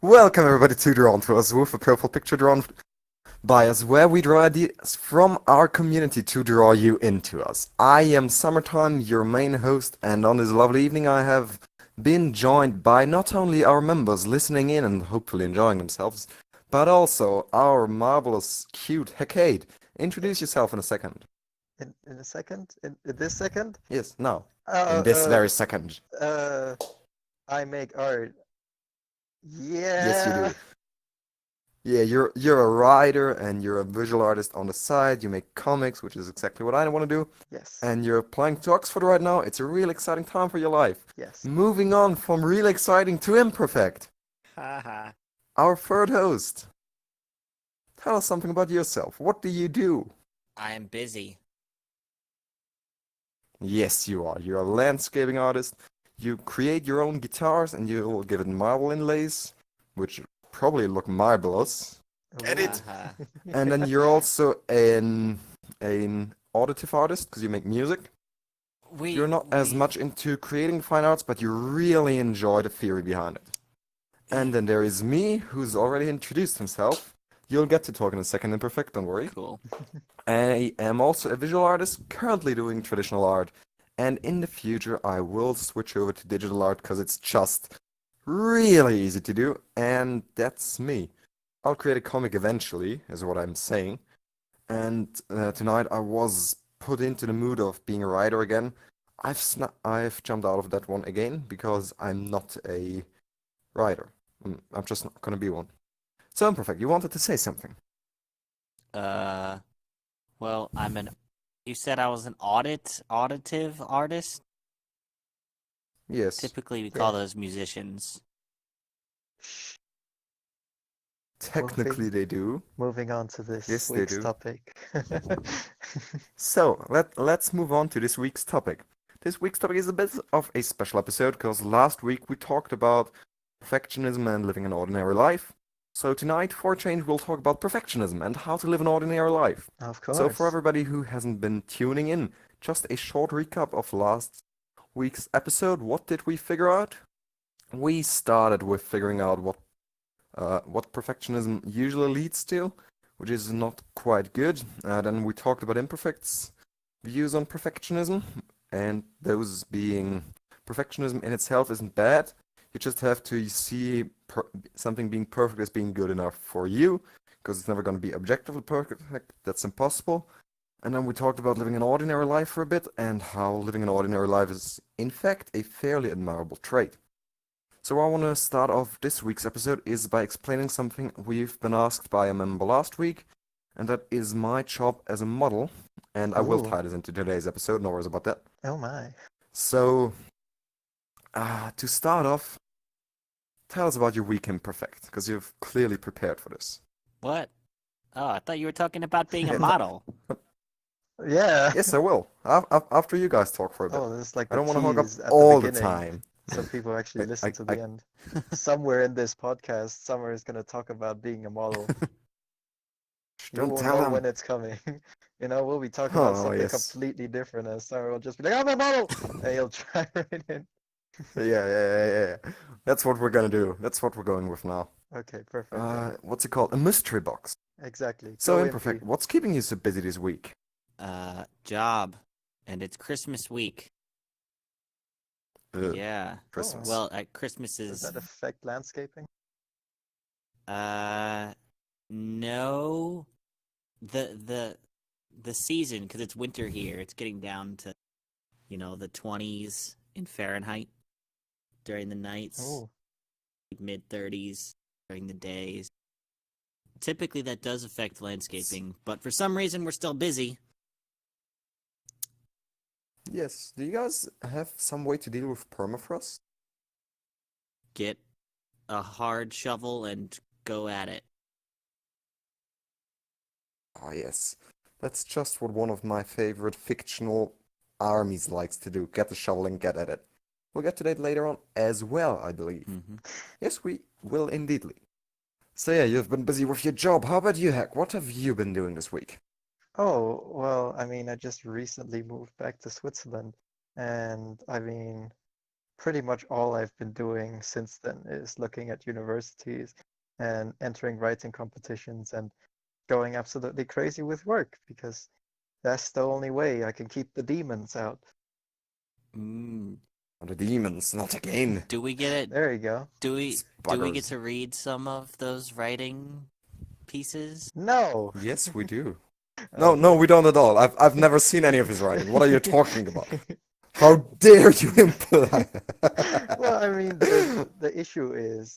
Welcome everybody to Drawn to Us with a profile picture drawn by us where we draw ideas from our community to draw you into us. I am Summertime, your main host, and on this lovely evening I have been joined by not only our members listening in and hopefully enjoying themselves, but also our marvelous, cute Hecade. Introduce yourself in a second. In a second? In this second? Yes, now. In this Uh, very second. uh, uh, I make art. Yes, you Yeah. do. Yeah, you're a writer and you're a visual artist on the side. You make comics, which is exactly what I want to do. Yes. And you're applying to Oxford right now. It's a real exciting time for your life. Yes. Moving on from real exciting to imperfect. Haha. Our third host. Tell us something about yourself. What do you do? I am busy. Yes, you are. You're a landscaping artist. You create your own guitars and you'll give it marble inlays, which probably look marvelous. Get Ooh. it? Haha. And then you're also an auditive artist because you make music. You're not as much into creating fine arts, but you really enjoy the theory behind it. And then there is me, who's already introduced himself. You'll get to talk in a second, Imperfect, don't worry. Cool. I am also a visual artist, currently doing traditional art. And in the future, I will switch over to digital art because it's just really easy to do. And that's me. I'll create a comic eventually, is what I'm saying. And tonight I was put into the mood of being a writer again. I've jumped out of that one again because I'm not a writer. I'm just not gonna be one. So Imperfect, you wanted to say something. Uh, well, you said I was an auditive artist? Yes, Typically we call Yeah. those musicians. Shh. technically they do. Moving on to this Yes, they week's do. topic. So let's move on to this week's topic. This week's topic is a bit of a special episode because last week we talked about perfectionism and living an ordinary life. So tonight, for a change, we'll talk about perfectionism and how to live an ordinary life. Of So for course. everybody who hasn't been tuning in, just a short recap of last week's episode. What did we figure out? We started with figuring out what perfectionism usually leads to, which is not quite good. Then we talked about imperfects, views on perfectionism, and those being perfectionism in itself isn't bad. You just have to see something being perfect as being good enough for you, because it's never going to be objectively perfect. That's impossible. And then we talked about living an ordinary life for a bit, and how living an ordinary life is, in fact, a fairly admirable trait. So I want to start off this week's episode is by explaining something we've been asked by a member last week, and that is my job as a model. And I will Ooh. tie this into today's episode, no worries about that. Oh my. So, to start off, tell us about your week in Perfect, because you've clearly prepared for this. What? Oh, I thought you were talking about being a Yeah, model. Yeah. yes, I will. After you guys talk for a bit. Oh, this is like I the don't want to hog up tease at the all the beginning, time. so people actually I, listen I, to I, the end. Somewhere in this podcast, Summer is gonna talk about being a model. You don't will tell know them. when it's coming. We'll be talking about Oh, something yes. completely different, and Summer will just be like, "I'm a model," and he'll try right in. Yeah. That's what we're gonna do. That's what we're going with now. Okay, perfect. Yeah, What's it called? A mystery box. exactly. So Go Imperfect, Impy. what's keeping you so busy this week? Job. And it's Christmas week. Ugh, Yeah. Christmas. Well, Christmas Does is that affect landscaping? no. The season, because it's winter here, it's getting down to, the 20s in Fahrenheit during the nights, Oh, mid 30s during the days. Typically that does affect landscaping, but for some reason we're still busy. Yes. Do you guys have some way to deal with permafrost? Get a hard shovel and go at it. Ah, yes. That's just what one of my favorite fictional armies likes to do. Get the shovel and get at it. We'll get to that later on as well, I believe. Mm-hmm. Yes, we will indeedly. So yeah, you've been busy with your job. How about you, Heck? What have you been doing this week? oh, well, I just recently moved back to Switzerland, and pretty much all I've been doing since then is looking at universities and entering writing competitions and going absolutely crazy with work because that's the only way I can keep the demons out. Mm. The demons, not again. Do we get it? There you go. Do we get Buggers. to read some of those writing pieces? No. Yes, we do. Oh, No, we don't at all. I've never seen any of his writing. What are you talking about? How dare you imply? Well, I mean, the issue is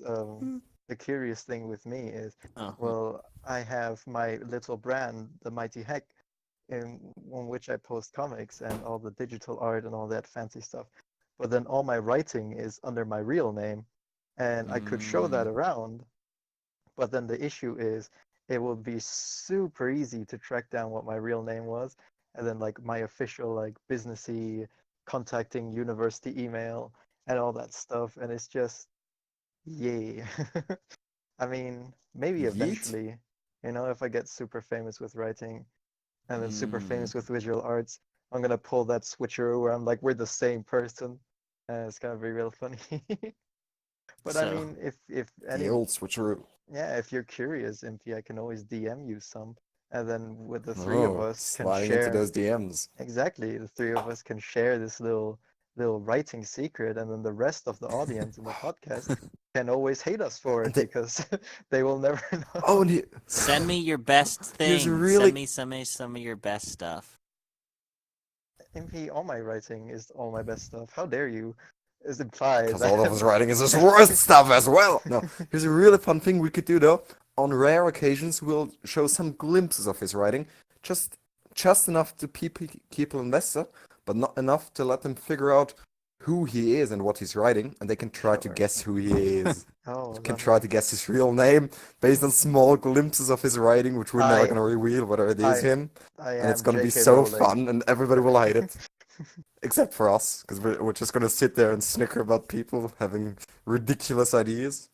the curious thing with me is, well, I have my little brand, the Mighty Heck, on which I post comics and all the digital art and all that fancy stuff. But then all my writing is under my real name, and I could show that around. But then the issue is, it will be super easy to track down what my real name was, and then like my official like businessy contacting university email and all that stuff, and it's just yay. I mean, maybe Yeet. eventually, if I get super famous with writing and then super famous with visual arts, I'm gonna pull that switcheroo where I'm like, we're the same person, and it's gonna be real funny. But I So- mean, if any, The old switcheroo. yeah, if you're curious, Impy, I can always DM you some, and then with the three of us can sliding into share. those DMs. Exactly, the three of us can share this little writing secret, and then the rest of the audience in the podcast can always hate us for it And they- because they will never know. Oh, and Send me your best Here's thing. a really- Send me some of your best stuff. MP, all my writing is all my best stuff. How dare you? Is implied because all of his writing is his worst stuff as well. No, here's a really fun thing we could do though. On rare occasions, we'll show some glimpses of his writing, just enough to keep invested, but not enough to let them figure out who he is and what he's writing, and they can try to Sure. guess who he is. Oh, Can try to guess his real name based on small glimpses of his writing, which we're never I- gonna reveal whether it is him. I And it's am gonna be J.K. so Rowling. fun, and everybody will hate it. Except for us, because we're just gonna sit there and snicker about people having ridiculous ideas.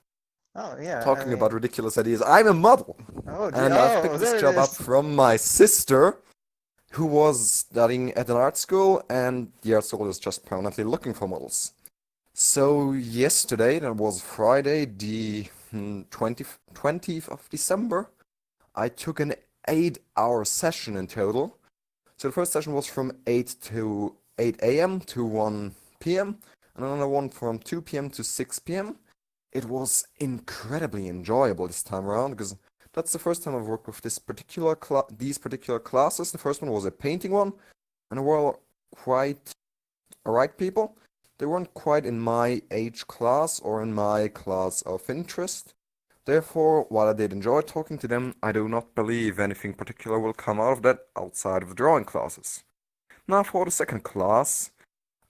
Oh yeah. Talking about ridiculous ideas, I'm a model, Oh, and I've picked there this it job up is. from my sister, who was studying at an art school, and the art school is just permanently looking for models. So yesterday, that was Friday, the 20th of December, I took an 8-hour session in total. So the first session was from 8 a.m. to 1 p.m. and another one from 2 p.m. to 6 p.m. It was incredibly enjoyable this time around because that's the first time I've worked with these particular classes. The first one was a painting one, and they were quite alright people. They weren't quite in my age class or in my class of interest. Therefore, while I did enjoy talking to them, I do not believe anything particular will come out of that outside of the drawing classes. Now for the second class,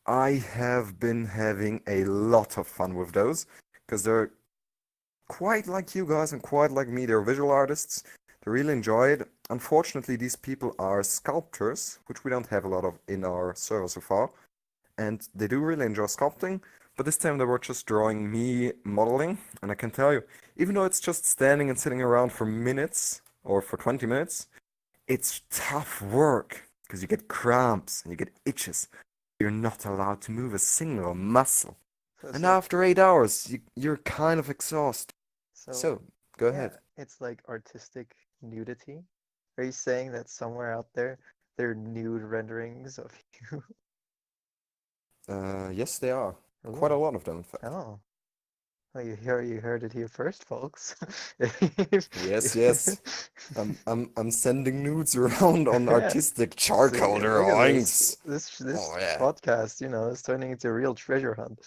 I have been having a lot of fun with those, because they're quite like you guys and quite like me, they're visual artists. They really enjoy it. Unfortunately, these people are sculptors, which we don't have a lot of in our server so far, and they do really enjoy sculpting. But this time they were just drawing me modeling, and I can tell you, even though it's just standing and sitting around for minutes, or for 20 minutes, it's tough work, because you get cramps and you get itches. You're not allowed to move a single muscle. And after 8 hours, you're kind of exhausted. So, go ahead. It's like artistic nudity. Are you saying that somewhere out there there are nude renderings of you? Yes, they are. Quite a lot of them, in fact. Oh. Well, you heard it here first, folks. Yes. I'm sending nudes around on Yeah. artistic charcoal See, look at drawings. This Oh, yeah. podcast, is turning into a real treasure hunt.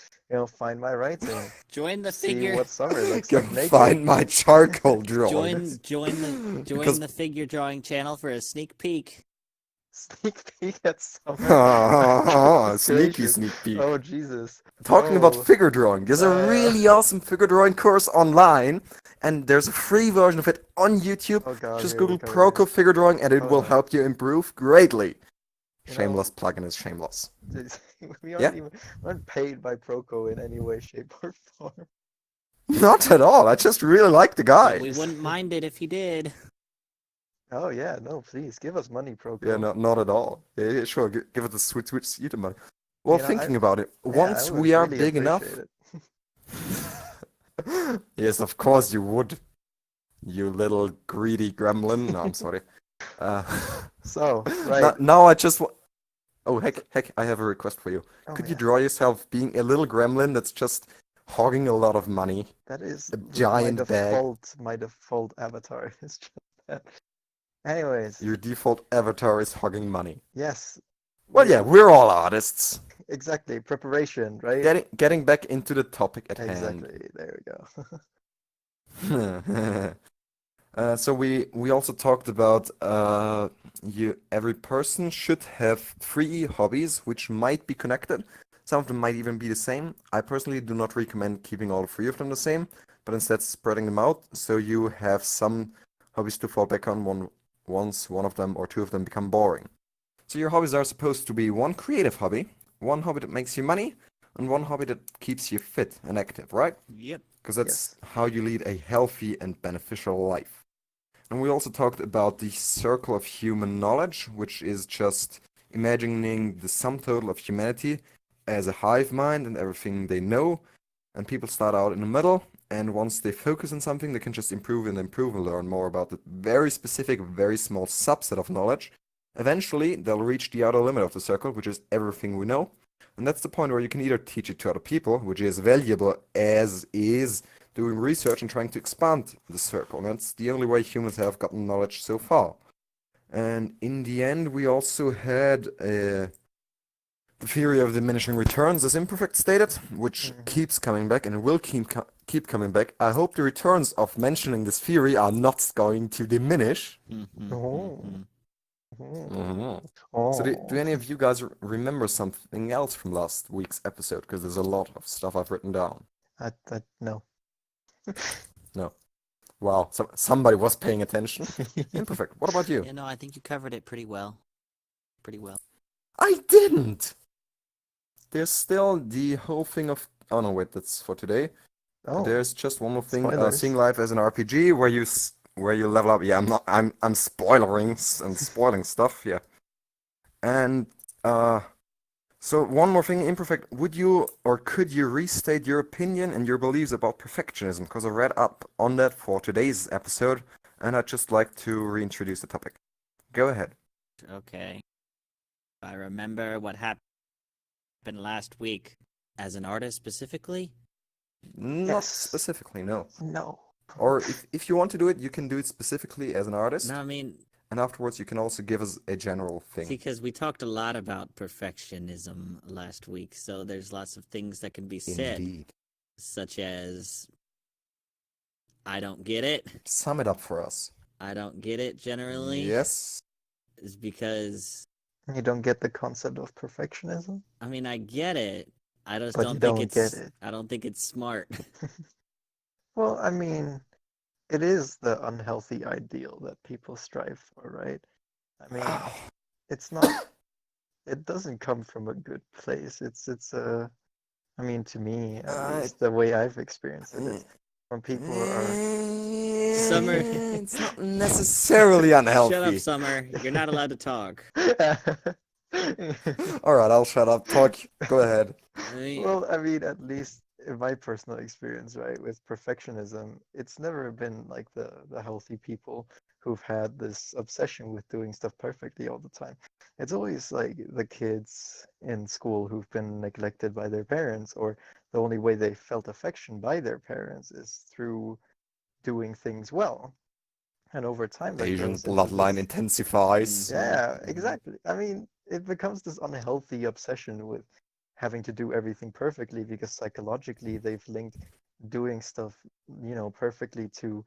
Find my writing. Join the See figure. what summer looks Go like naked. find my charcoal drawings. Join Because- the figure drawing channel for a sneak peek. Sneak peek at summer. Sneaky Gracious. sneak peek. Oh Jesus. Talking about Oh. figure drawing, there's a really awesome figure drawing course online, and there's a free version of it on YouTube. Oh God. Just here we Google go Proco figure drawing, and it Oh, will no. help you improve greatly. You know- Shameless plugin is shameless. We Yeah. aren't paid by Proco in any way, shape, or form. Not at all. I just really like the guy. But we wouldn't mind it if he did. Oh yeah, no, please give us money, Proco. Yeah, not at all. Yeah, sure. Give it the sweet money. Well, You know, thinking about it, I once would we are really big enough. appreciate it. Yes, of course you would. You little greedy gremlin. No, I'm sorry. Uh, So, right. now I just Oh, heck, I have a request for you. Oh Could you yeah, draw yourself being a little gremlin that's just hogging a lot of money? that is A my giant bag. default avatar is just that. Anyways, Your default avatar is hogging money. yes, Well, yeah, we're all artists. exactly. Preparation, right? Getting back into the topic at hand. Exactly. There we go. So we also talked about every person should have three hobbies which might be connected. Some of them might even be the same. I personally do not recommend keeping all three of them the same, but instead spreading them out so you have some hobbies to fall back on once one of them or two of them become boring. So your hobbies are supposed to be one creative hobby, one hobby that makes you money, and one hobby that keeps you fit and active, right? Yep. Because that's Yes. how you lead a healthy and beneficial life. And we also talked about the circle of human knowledge, which is just imagining the sum total of humanity as a hive mind and everything they know. And people start out in the middle, and once they focus on something, they can just improve and learn more about the very specific, very small subset of knowledge. Eventually, they'll reach the outer limit of the circle, which is everything we know. And that's the point where you can either teach it to other people, which is valuable as is doing research and trying to expand the circle. And that's the only way humans have gotten knowledge so far. And in the end, we also had the theory of diminishing returns, as Imperfect stated, which keeps coming back and will keep coming back. I hope the returns of mentioning this theory are not going to diminish. Oh. So do Oh. any of you guys remember something else from last week's episode? Because there's a lot of stuff I've written down. No. No. Wow, somebody was paying attention. Imperfect. What about you? Yeah, no, I think you covered it pretty well. Pretty well. I didn't. There's still the whole thing of. Oh no, wait, that's for today. Oh. There's just one more thing. Spoilers. Seeing life as an RPG, where you level up. Yeah, I'm spoilering and spoiling stuff. Yeah. And so one more thing, Imperfect. Would you or could you restate your opinion and your beliefs about perfectionism? Because I read up on that for today's episode, and I'd just like to reintroduce the topic. Go ahead. Okay. I remember what happened last week as an artist specifically. Not Yes. specifically, no. No. Or if you want to do it, you can do it specifically as an artist. No, I mean, And afterwards, you can also give us a general thing. because we talked a lot about perfectionism last week, so there's lots of things that can be said, Indeed. such as I don't get it. Sum it up for us. I don't get it generally. Yes. Is because You don't get the concept of perfectionism? I mean I get it. I just But don't you think don't it's get it. I don't think it's smart. Well, I mean, it is the unhealthy ideal that people strive for, right? I mean, it's not. It doesn't come from a good place. It's a. I mean, to me, at least, the way I've experienced it is when people are. Summer. It's not necessarily unhealthy. Shut up, Summer. You're not allowed to talk. Alright, I'll shut up. Talk. Go ahead. Well, I mean, at least in my personal experience, right, with perfectionism, it's never been like the healthy people who've had this obsession with doing stuff perfectly all the time. It's always like the kids in school who've been neglected by their parents, or the only way they felt affection by their parents is through doing things well. And over time, that Asian grows into bloodline this. intensifies. Yeah, exactly. I mean, it becomes this unhealthy obsession with having to do everything perfectly because psychologically they've linked doing stuff, perfectly to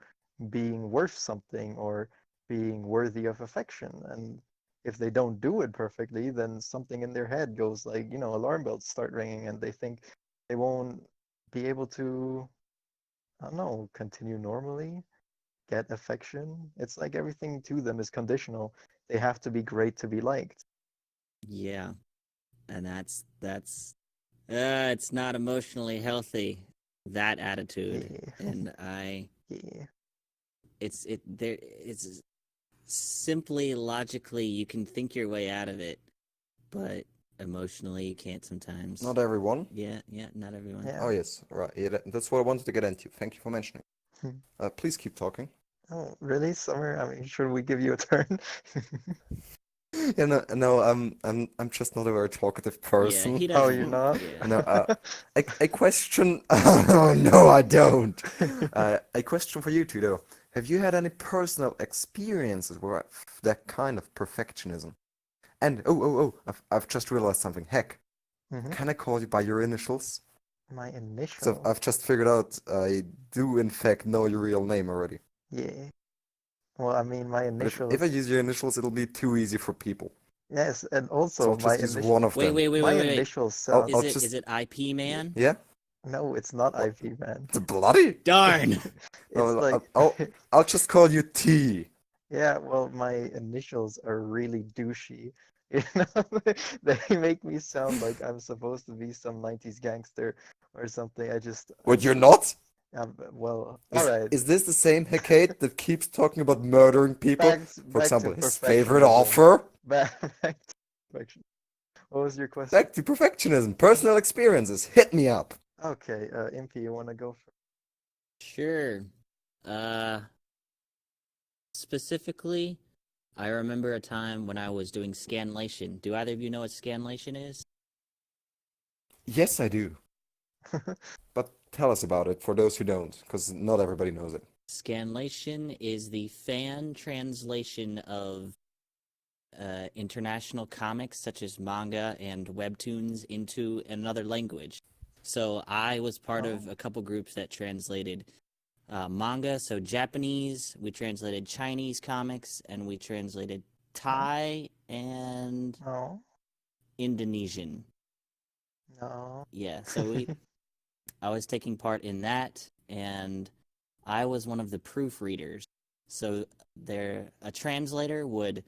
being worth something or being worthy of affection. And if they don't do it perfectly, then something in their head goes like, alarm bells start ringing and they think they won't be able to, I don't know, continue normally, get affection. It's like everything to them is conditional. They have to be great to be liked. Yeah. And that's it's not emotionally healthy, that attitude. Yeah. And Yeah. it's simply logically you can think your way out of it, but emotionally. You can't sometimes. Not everyone. Yeah, not everyone. Yeah. Oh yes, right. Yeah, that's what I wanted to get into. Thank you for mentioning. Please keep talking. Oh, really, Summer? I mean, should we give you a turn? Yeah, no, I'm just not a very talkative Yeah, person. he Oh, doesn't. you're not? Yeah. No, a question. Oh no, I don't. A question for you two though. Have you had any personal experiences with that kind of perfectionism? And I've just realized something. Heck, Mhm. can I call you by your initials? My So initial. I've just figured out I do in fact know your real name already. Yeah. Well, I mean, my But if I initials. use your initials, it'll be too easy for people. Yes, and So also I'll my just use initial. one of Wait, them. wait, wait, My wait, wait, wait. initials I'll, sound. I'll Is just it IP Man? yeah. No, it's not What? IP, man. The bloody? Darn. It's No, like. I'll just call you T. Yeah, well, my initials are really douchey. You know, they make me sound like I'm supposed to be some 90s gangster or something. But you're not? Well, all Is right. is this the same Hecate that keeps talking about murdering people? For Back to example, his favorite perfectionism. author? Back to perfection. What was your question? Back to perfectionism. Personal experiences. Hit me up. Okay, Impy, you want to go first? Sure. Uh, Specifically, I remember a time when I was doing scanlation. Do either of you know what scanlation is? Yes, I do. But tell us about it for those who don't, because not everybody knows it. Scanlation is the fan translation of international comics such as manga and webtoons into another language. So I was part of a couple groups that translated manga, so Japanese, we translated Chinese comics, and we translated Thai and No, Indonesian. no. Yeah, so I was taking part in that, and I was one of the proofreaders. So a translator would,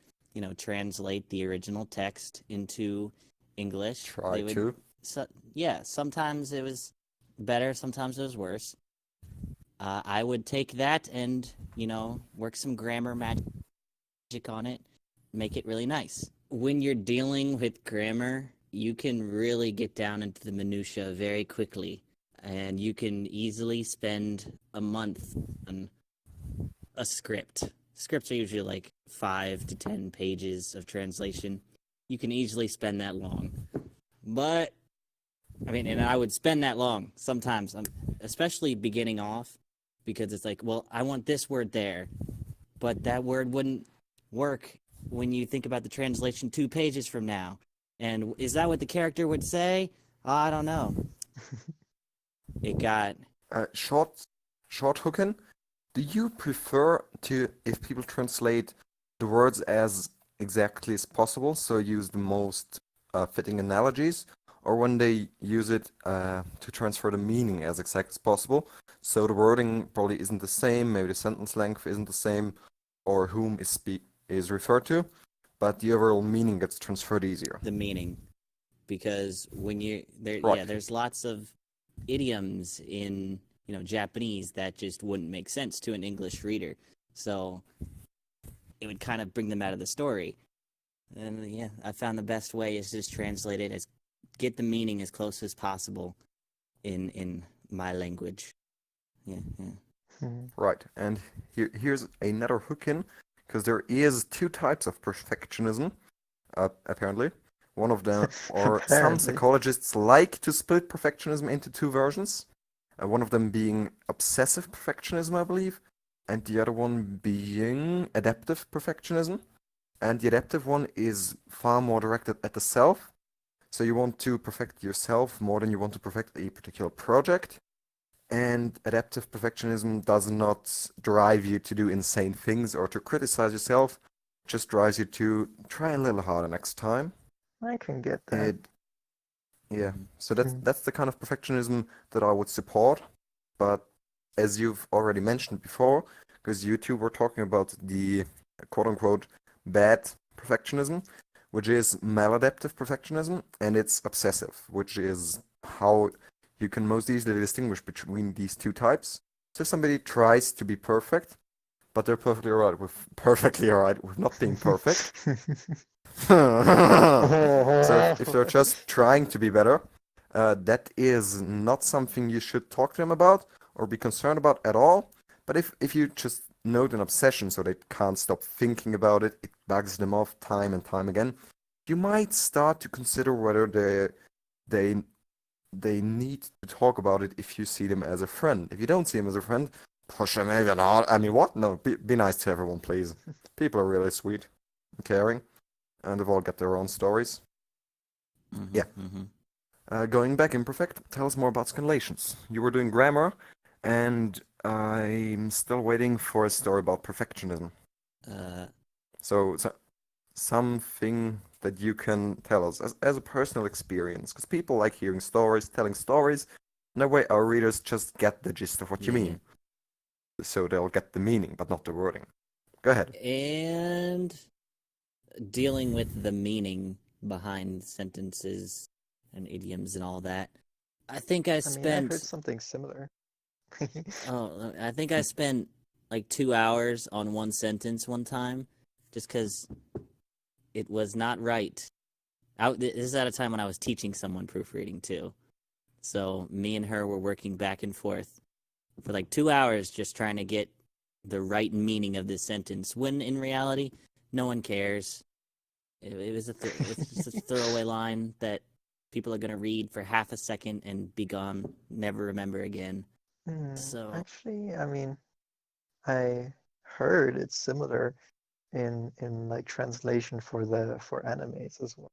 translate the original text into English. Try to. Yeah, sometimes it was better, sometimes it was worse. I would take that and, work some grammar magic on it, make it really nice. When you're dealing with grammar, you can really get down into the minutia very quickly, and you can easily spend a month on a script. Scripts are usually like 5 to 10 pages of translation. You can easily spend that long. But, and I would spend that long sometimes, especially beginning off, because it's like, well, I want this word there, but that word wouldn't work when you think about the translation 2 pages from now. And is that what the character would say? I don't know. It got... Short hooking. Do you prefer if people translate the words as exactly as possible, so use the most fitting analogies, or when they use it to transfer the meaning as exact as possible, so the wording probably isn't the same, maybe the sentence length isn't the same, or whom is referred to, but the overall meaning gets transferred easier? The meaning. Because when Right. there's lots of idioms in Japanese that just wouldn't make sense to an English reader, so it would kind of bring them out of the story. And yeah, I found the best way is just translate it, as get the meaning as close as possible in my language. Yeah. Right, and here's another hook in, because there is 2 types of perfectionism, apparently. One of them, or some Apparently. psychologists like to split perfectionism into 2 versions. One of them being obsessive perfectionism, I believe, and the other one being adaptive perfectionism. And the adaptive one is far more directed at the self. So you want to perfect yourself more than you want to perfect a particular project. And adaptive perfectionism does not drive you to do insane things or to criticize yourself, it just drives you to try a little harder next time. I can get that. Yeah, so that's the kind of perfectionism that I would support. But as you've already mentioned before, because you two were talking about the quote-unquote bad perfectionism, which is maladaptive perfectionism, and it's obsessive, which is how you can most easily distinguish between these 2 types. So if somebody tries to be perfect, but they're perfectly alright with not being perfect, So if they're just trying to be better, that is not something you should talk to them about or be concerned about at all. But if you just note an obsession so they can't stop thinking about it, it bugs them off time and time again, you might start to consider whether they they need to talk about it if you see them as a friend. If you don't see them as a friend, push them even hard. I mean, what? No, be nice to everyone, please. People are really sweet and caring, and they've all got their own stories. Yeah. Going back, Imperfect, tell us more about scanlations. You were doing grammar, and I'm still waiting for a story about perfectionism. So something that you can tell us as a personal experience, because people like hearing stories, telling stories, and that way our readers just get the gist of what you mean. So they'll get the meaning, but not the wording. Go ahead. And dealing with the meaning behind sentences and idioms and all that. I think I I heard something similar. I think I spent like 2 hours on one sentence one time, just because it was not right. This is at a time when I was teaching someone proofreading too. So me and her were working back and forth for like 2 hours just trying to get the right meaning of this sentence, when in reality, no one cares. It was just a throwaway line that people are going to read for half a second and be gone, never remember again. So Actually, I heard it's similar in like translation for animes as well.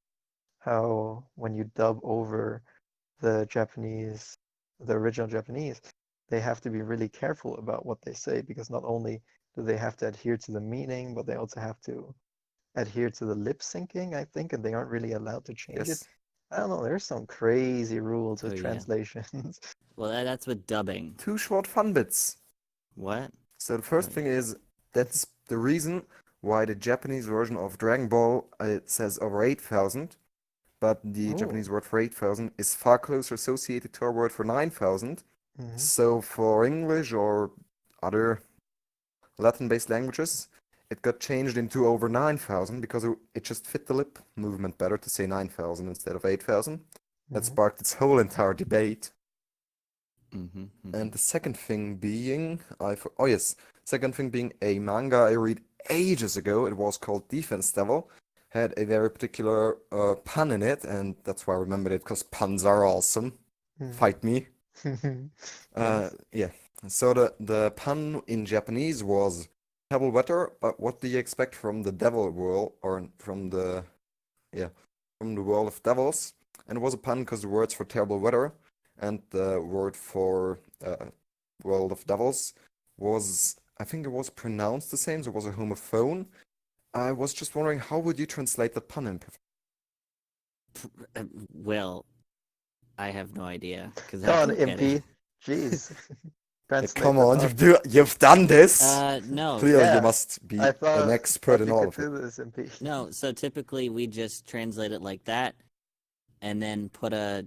How when you dub over the original Japanese, they have to be really careful about what they say, because not only do they have to adhere to the meaning, but they also have to adhere to the lip syncing, I think, and they aren't really allowed to change it. Yes. I don't know, there's some crazy rules with translations. Well, that's with dubbing. 2 short fun bits. What? So the first thing is, that's the reason why the Japanese version of Dragon Ball it says over 8,000, but the Japanese word for 8,000 is far closer associated to our word for 9,000. So for English or other Latin-based languages, it got changed into over 9,000 because it just fit the lip movement better to say 9,000 instead of 8,000. That sparked its whole entire debate. And the second thing being, second thing being a manga I read ages ago. It was called Defense Devil. Had a very particular pun in it, and that's why I remembered it, because puns are awesome. Fight me. Yeah. So the pun in Japanese was terrible weather, but what do you expect from the devil world, or from the world of devils? And it was a pun because the words for terrible weather and the word for world of devils was, I think it was pronounced the same, so it was a homophone. I was just wondering, how would you translate the pun in Well, I have no idea. Come on, MP. Jeez. Come on, you've done this. No. Clearly, you must be an expert in all of it. This, MP. No, so typically we just translate it like that, and then put a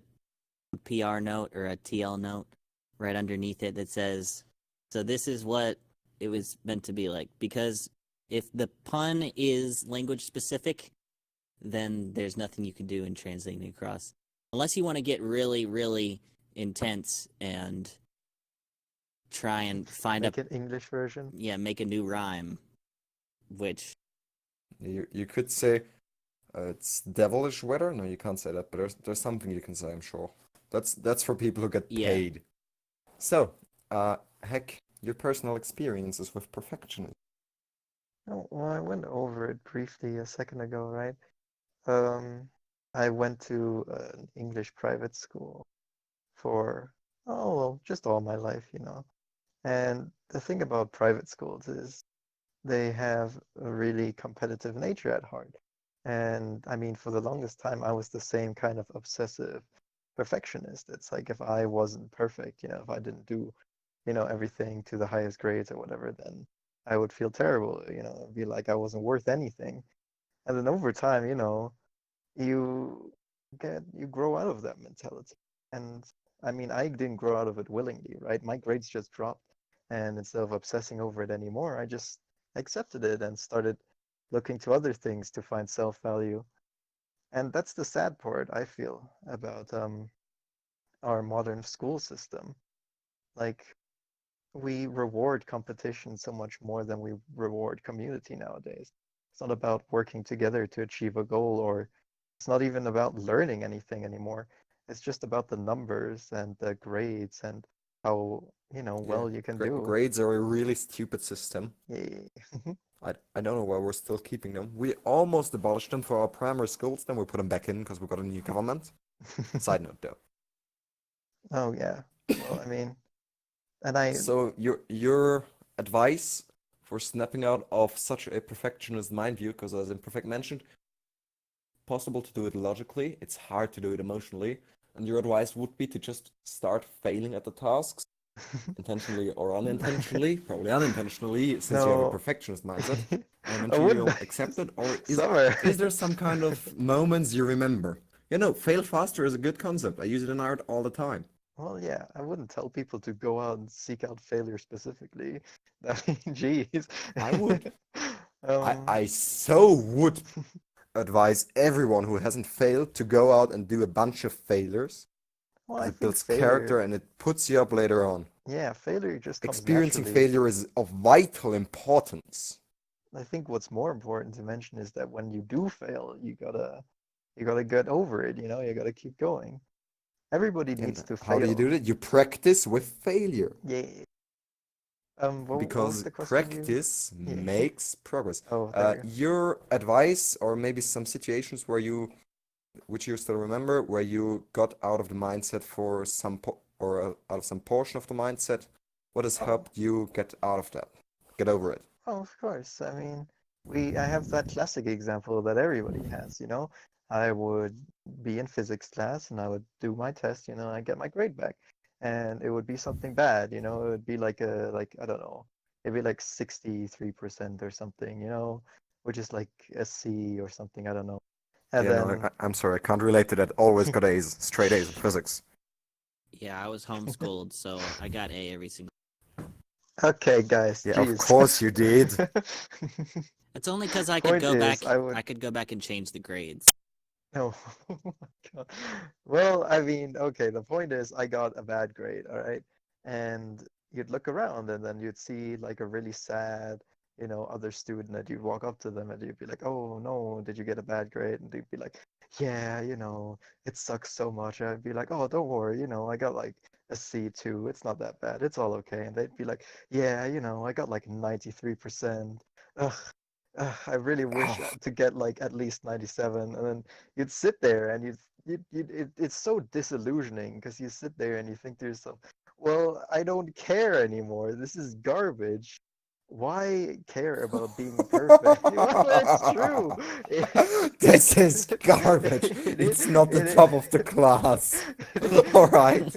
PR note or a TL note right underneath it that says, so this is what it was meant to be like. Because if the pun is language specific, then there's nothing you can do in translating it across. Unless you want to get really, really intense and try and find an English version. Yeah, make a new rhyme, which you could say it's devilish weather. No, you can't say that, but there's something you can say, I'm sure. That's for people who get paid. So, Heck, your personal experiences with perfectionism. Oh, well, I went over it briefly a second ago, right? I went to an English private school for, just all my life, you know. And the thing about private schools is they have a really competitive nature at heart. And for the longest time, I was the same kind of obsessive perfectionist. It's like if I wasn't perfect, if I didn't do, everything to the highest grades or whatever, then I would feel terrible, it'd be like I wasn't worth anything. And then over time, you grow out of that mentality. And I didn't grow out of it willingly, right? My grades just dropped. And instead of obsessing over it anymore, I just accepted it and started looking to other things to find self-value. And that's the sad part, I feel, about our modern school system. Like, we reward competition so much more than we reward community nowadays. It's not about working together to achieve a goal, or it's not even about learning anything anymore. It's just about the numbers and the grades and how, Yeah, well you can do. grades are a really stupid system. Yeah. I don't know why we're still keeping them. We almost abolished them for our primary schools, then we put them back in because we got a new government. Side note though. Oh yeah. Well, I mean, and I So your advice for snapping out of such a perfectionist mind view, because as Imperfect mentioned, possible to do it logically, it's hard to do it emotionally, and your advice would be to just start failing at the tasks, intentionally or unintentionally, probably unintentionally, since you have a no, perfectionist mindset, and I eventually wouldn't. you'll accept it, or Summer. is there some kind of moments you remember? Fail faster is a good concept. I use it in art all the time. Well, yeah, I wouldn't tell people to go out and seek out failure specifically. I mean, jeez. I would. I, Um, I so would advise everyone who hasn't failed to go out and do a bunch of failures well, because I it think builds character failure, and it puts you up later on. yeah, failure just comes Experiencing naturally. failure is of vital importance. I think what's more important to mention is that when you do fail, you gotta get over it, you gotta keep going. Everybody needs And to how do you fail. do that? You practice with failure Yeah. What was because the question you? practice Yeah. makes progress. Oh, there you Your advice, or maybe some situations which you still remember, where you got out of the mindset for out of some portion of the mindset, what has go. helped you get out of that? Get over it. Oh, of course. I mean, I have that classic example that everybody has. I would be in physics class and I would do my test, I get my grade back. And it would be something bad, it would be like I don't know, maybe like 63% or something, which is like a C or something, I don't know. And Yeah, no, then I'm sorry, I can't relate to that. Always got A's, straight A's in physics. Yeah, I was homeschooled, so I got A every single. okay, guys, Yeah, of jeez. course you did. It's only because I could Point go is, back. I would I could go back and change the grades. No. Oh my God. Well, I mean, okay, the point is I got a bad grade, all right? And you'd look around and then you'd see like a really sad, other student and you'd walk up to them and you'd be like, "Oh no, did you get a bad grade?" And they'd be like, "Yeah, it sucks so much." I'd be like, "Oh, don't worry, I got like a C2. It's not that bad. It's all okay." And they'd be like, "Yeah, I got like 93%. Ugh, I really wish Oh, to get like at least 97." And then you'd sit there and it's so disillusioning because you sit there and you think to yourself, well, I don't care anymore. This is garbage. Why care about being perfect? Well, it's true. this is garbage. It, It's not the it, top of the class. it, All right.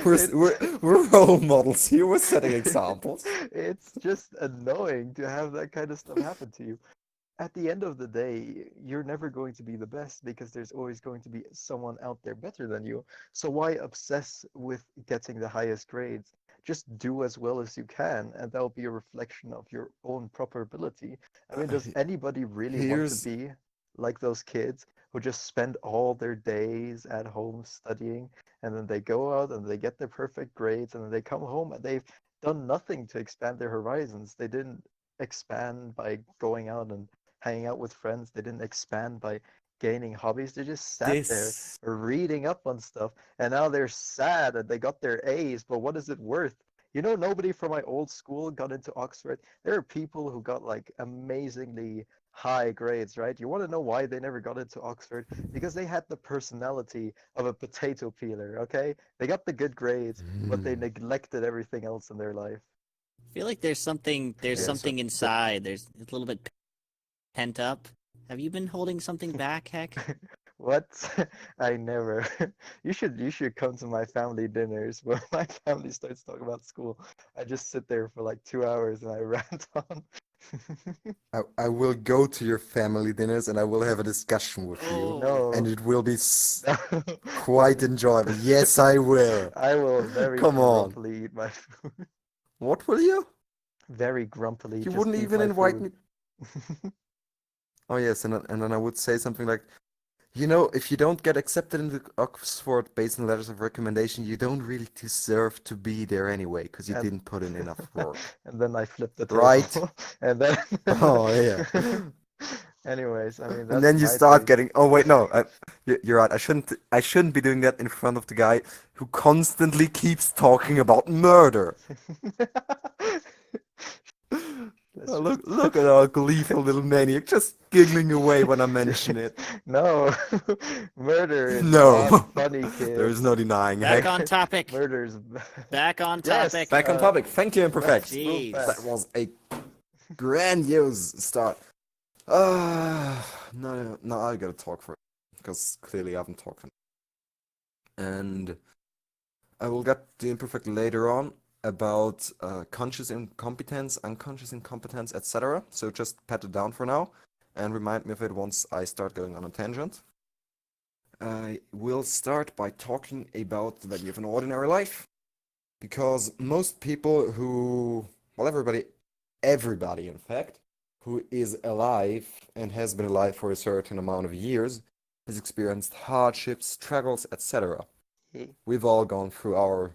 We're, it, we're role models here. We're setting examples. it's just annoying to have that kind of stuff happen to you. At the end of the day, you're never going to be the best because there's always going to be someone out there better than you. So why obsess with getting the highest grades? Just do as well as you can, and that'll be a reflection of your own proper ability. I mean, does anybody really want to Here's be like those kids who just spend all their days at home studying, and then they go out and they get their perfect grades, and then they come home and they've done nothing to expand their horizons. They didn't expand by going out and hanging out with friends. They didn't expand by gaining hobbies. They just sat there this. reading up on stuff, and now they're sad that they got their A's, but what is it worth? Nobody from my old school got into Oxford. There are people who got like amazingly high grades, right? You want to know why they never got into Oxford? Because they had the personality of a potato peeler, okay? They got the good grades, but they Hmm. neglected everything else in their life. I feel like there's something. There's Yeah, something so inside. There's a little bit pent up. Have you been holding something back, Heck? What? I never. You should come to my family dinners when my family starts talking about school. I just sit there for like 2 hours and I rant on. I will go to your family dinners and I will have a discussion with you, Oh, and No, it will be no, quite enjoyable. Yes, I will. I will very Come on. grumpily eat my food. What will you? Very grumpily You just wouldn't eat even my invite food. me. Oh yes, and then I would say something like, you know, if you don't get accepted into Oxford based on letters of recommendation, you don't really deserve to be there anyway, because you And didn't put in enough work. and then I flipped the table, Right? and then Oh yeah. anyways, I mean And that's then you my start take. getting, oh wait, no, you're right. I shouldn't be doing that in front of the guy who constantly keeps talking about murder. That's Oh, true. look at our gleeful little maniac just giggling away when I mention it. No, murder is not No, funny, there is no kids. denying. Back Heck, on topic. Murder's Back on yes. topic. back on topic. Thank you, Let's Imperfect. move Jeez. That fast. was a grandiose start. No, no, no, I gotta talk for it because clearly I haven't talked. And I will get the imperfect later on about conscious incompetence, unconscious incompetence, etc. So just pat it down for now and remind me of it once I start going on a tangent. I will start by talking about the value of an ordinary life because most people who, well, everybody in fact, who is alive and has been alive for a certain amount of years has experienced hardships, struggles, etc. Yeah. We've all gone through our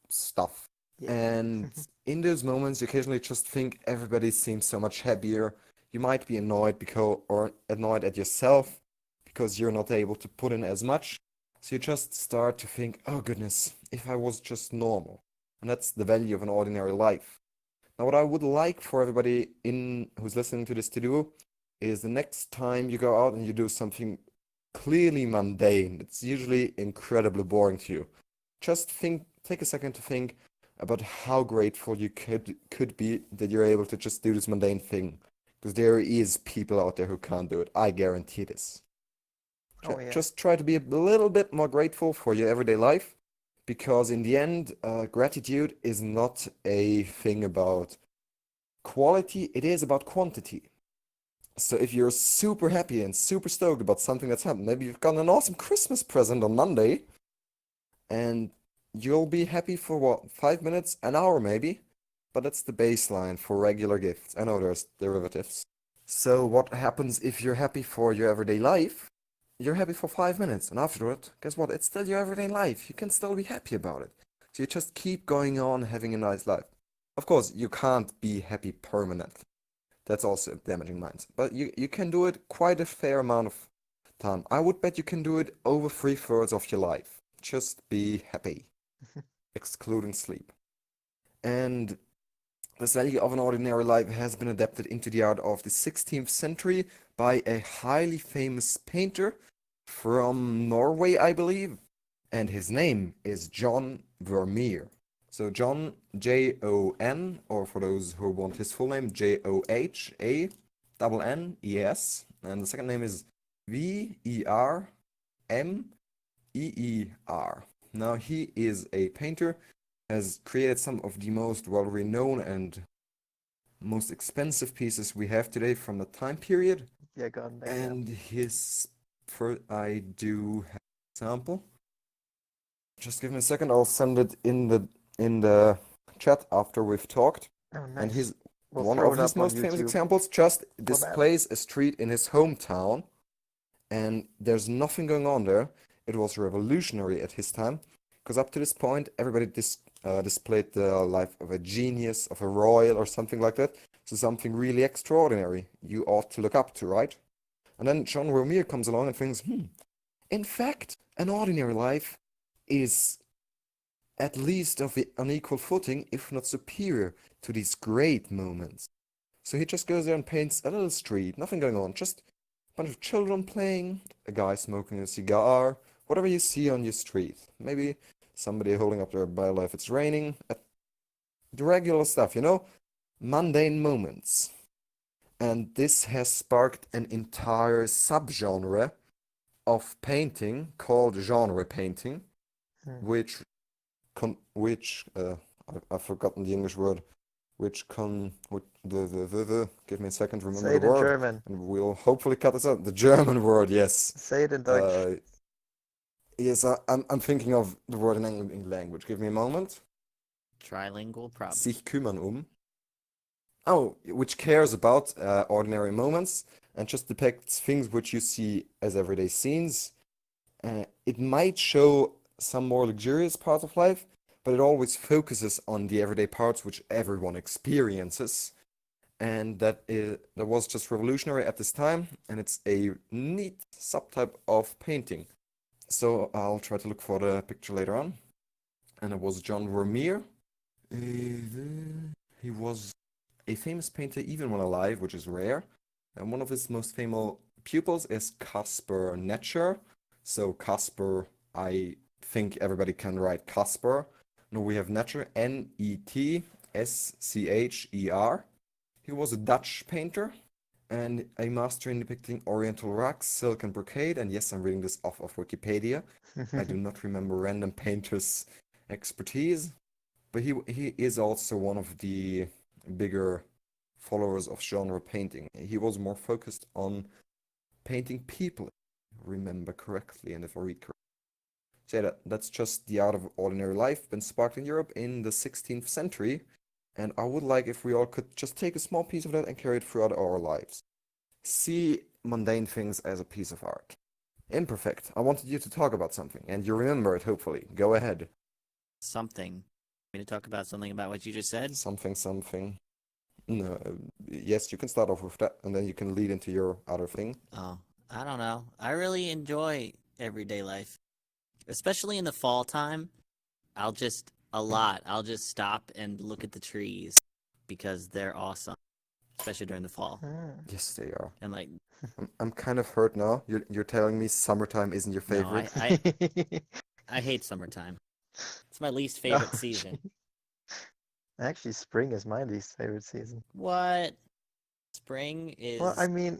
stuff. Yeah. And in those moments, you occasionally just think everybody seems so much happier. You might be annoyed or annoyed at yourself because you're not able to put in as much. So you just start to think, oh goodness, if I was just normal. And that's the value of an ordinary life. Now, what I would like for everybody in who's listening to this to do is the next time you go out and you do something clearly mundane, it's usually incredibly boring to you. Just take a second to think about how grateful you could be that you're able to just do this mundane thing. Because there is people out there who can't do it. I guarantee this. Oh yeah. Just try to be a little bit more grateful for your everyday life, because in the end, gratitude is not a thing about quality, it is about quantity. So if you're super happy and super stoked about something that's happened, maybe you've got an awesome Christmas present on Monday, and you'll be happy for what, 5 minutes, an hour maybe? But that's the baseline for regular gifts. I know there's derivatives. So what happens if you're happy for your everyday life? You're happy for 5 minutes, and afterward, guess what? It's still your everyday life. You can still be happy about it. So you just keep going on having a nice life. Of course, you can't be happy permanently. That's also a damaging mindset. But you can do it quite a fair amount of time. I would bet you can do it over 3/4 of your life. Just be happy, excluding sleep. And this value of an ordinary life has been adapted into the art of the 16th century by a highly famous painter from Norway, I believe. And his name is John Vermeer. So John, Jon, or for those who want his full name, Johannes. And the second name is Vermeer. Now he is a painter, has created some of the most well-renowned and most expensive pieces we have today from the time period. Yeah, God damn. And I do have an example. Just give me a second. I'll send it in the chat after we've talked. Oh, And nice. We'll one throw of it his up on most famous YouTube examples just for that. displays a street in his hometown, and there's nothing going on there. It was revolutionary at his time, because up to this point, everybody displayed the life of a genius, of a royal, or something like that. So something really extraordinary you ought to look up to, right? And then John Vermeer comes along and thinks, in fact, an ordinary life is at least of an equal footing, if not superior, to these great moments. So he just goes there and paints a little street, nothing going on, just a bunch of children playing, a guy smoking a cigar, whatever you see on your street. Maybe somebody holding up their Bible if it's raining, the regular stuff, mundane moments. And this has sparked an entire subgenre of painting called genre painting, which I've forgotten the English word, give me a second to remember Say it the in word, German. and we'll hopefully cut this out. The German word, yes. Say it in Deutsch. Yes, I'm thinking of the word in English language. Give me a moment. Trilingual problem. Sich kümmern um. Oh, which cares about ordinary moments. and just depicts things which you see as everyday scenes. It might show some more luxurious parts of life, but it always focuses on the everyday parts which everyone experiences. And that was just revolutionary at this time, and it's a neat subtype of painting. So I'll try to look for the picture later on. And it was John Vermeer. He was a famous painter even when alive, which is rare. And one of his most famous pupils is Caspar Netscher. So Caspar, I think everybody can write Caspar. No, we have Netscher, Netscher. He was a Dutch painter and a master in depicting oriental rugs, silk, and brocade. And yes, I'm reading this off of Wikipedia. I do not remember random painters' expertise, but he is also one of the bigger followers of genre painting. He was more focused on painting people, if I remember correctly, and if I read correctly. So yeah, that's just the art of ordinary life, been sparked in Europe in the 16th century. And I would like if we all could just take a small piece of that and carry it throughout our lives. See mundane things as a piece of art. Imperfect, I wanted you to talk about something, and you remember it, hopefully. Go ahead. Something. Me to talk about something about what you just said? Something. No, yes, you can start off with that, and then you can lead into your other thing. Oh, I don't know. I really enjoy everyday life, especially in the fall time. I'll just stop and look at the trees because they're awesome, especially during the fall. Yes, they are. And like, I'm kind of hurt now. You're telling me summertime isn't your no, favorite? I hate summertime. It's my least favorite Oh, season. Actually, spring is my least favorite season. What? Spring Well, I is mean,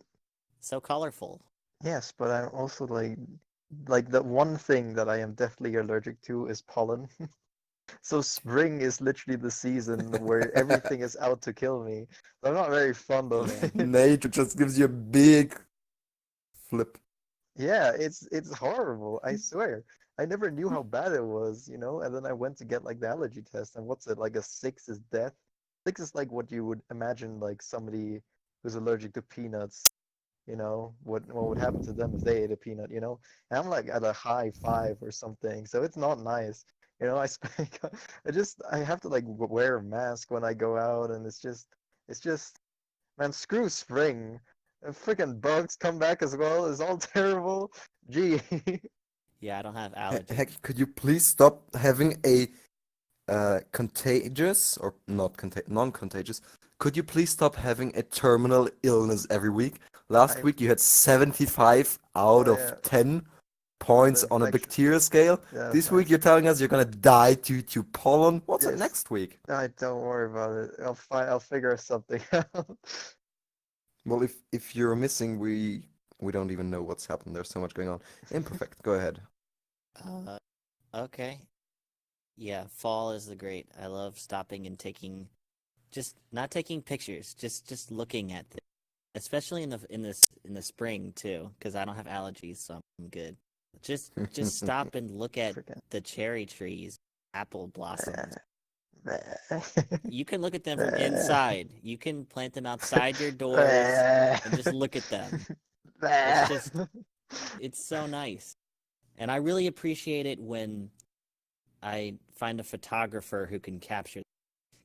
so colorful. yes, but I'm also like the one thing that I am deathly allergic to is pollen. So spring is literally the season where everything is out to kill me. I'm not very fond of Yeah. it. Nature just gives you a big flip. Yeah, it's horrible, I swear. I never knew how bad it was, and then I went to get like the allergy test, and what's it, like a 6 is death? 6 is like what you would imagine like somebody who's allergic to peanuts, what would happen to them if they ate a peanut. And I'm like at a high 5 or something, so it's not nice. I have to like wear a mask when I go out, and it's just, man, screw spring. Freaking bugs come back as well. It's all terrible. Gee. Yeah, I don't have allergies. Heck, could you please stop having a contagious or not non-contagious? Could you please stop having a terminal illness every week? Last I week you had 75 out Oh of yeah, 10 of points on a infection. bacterial scale. Yeah, This week you're telling us you're gonna die due to pollen. What's it yes. next week? Don't worry about it. I'll figure something out. Well, if you're missing, we don't even know what's happened. There's so much going on. Imperfect. Go ahead. Uh, okay. Yeah, fall is the great. I love stopping and just not taking pictures, just looking at them, especially in the spring too, because I don't have allergies, so I'm good. Just stop and look at Freaking. the cherry trees, apple blossoms. You can look at them from inside. You can plant them outside your doors and just look at them. It's so nice. And I really appreciate it when I find a photographer who can capture,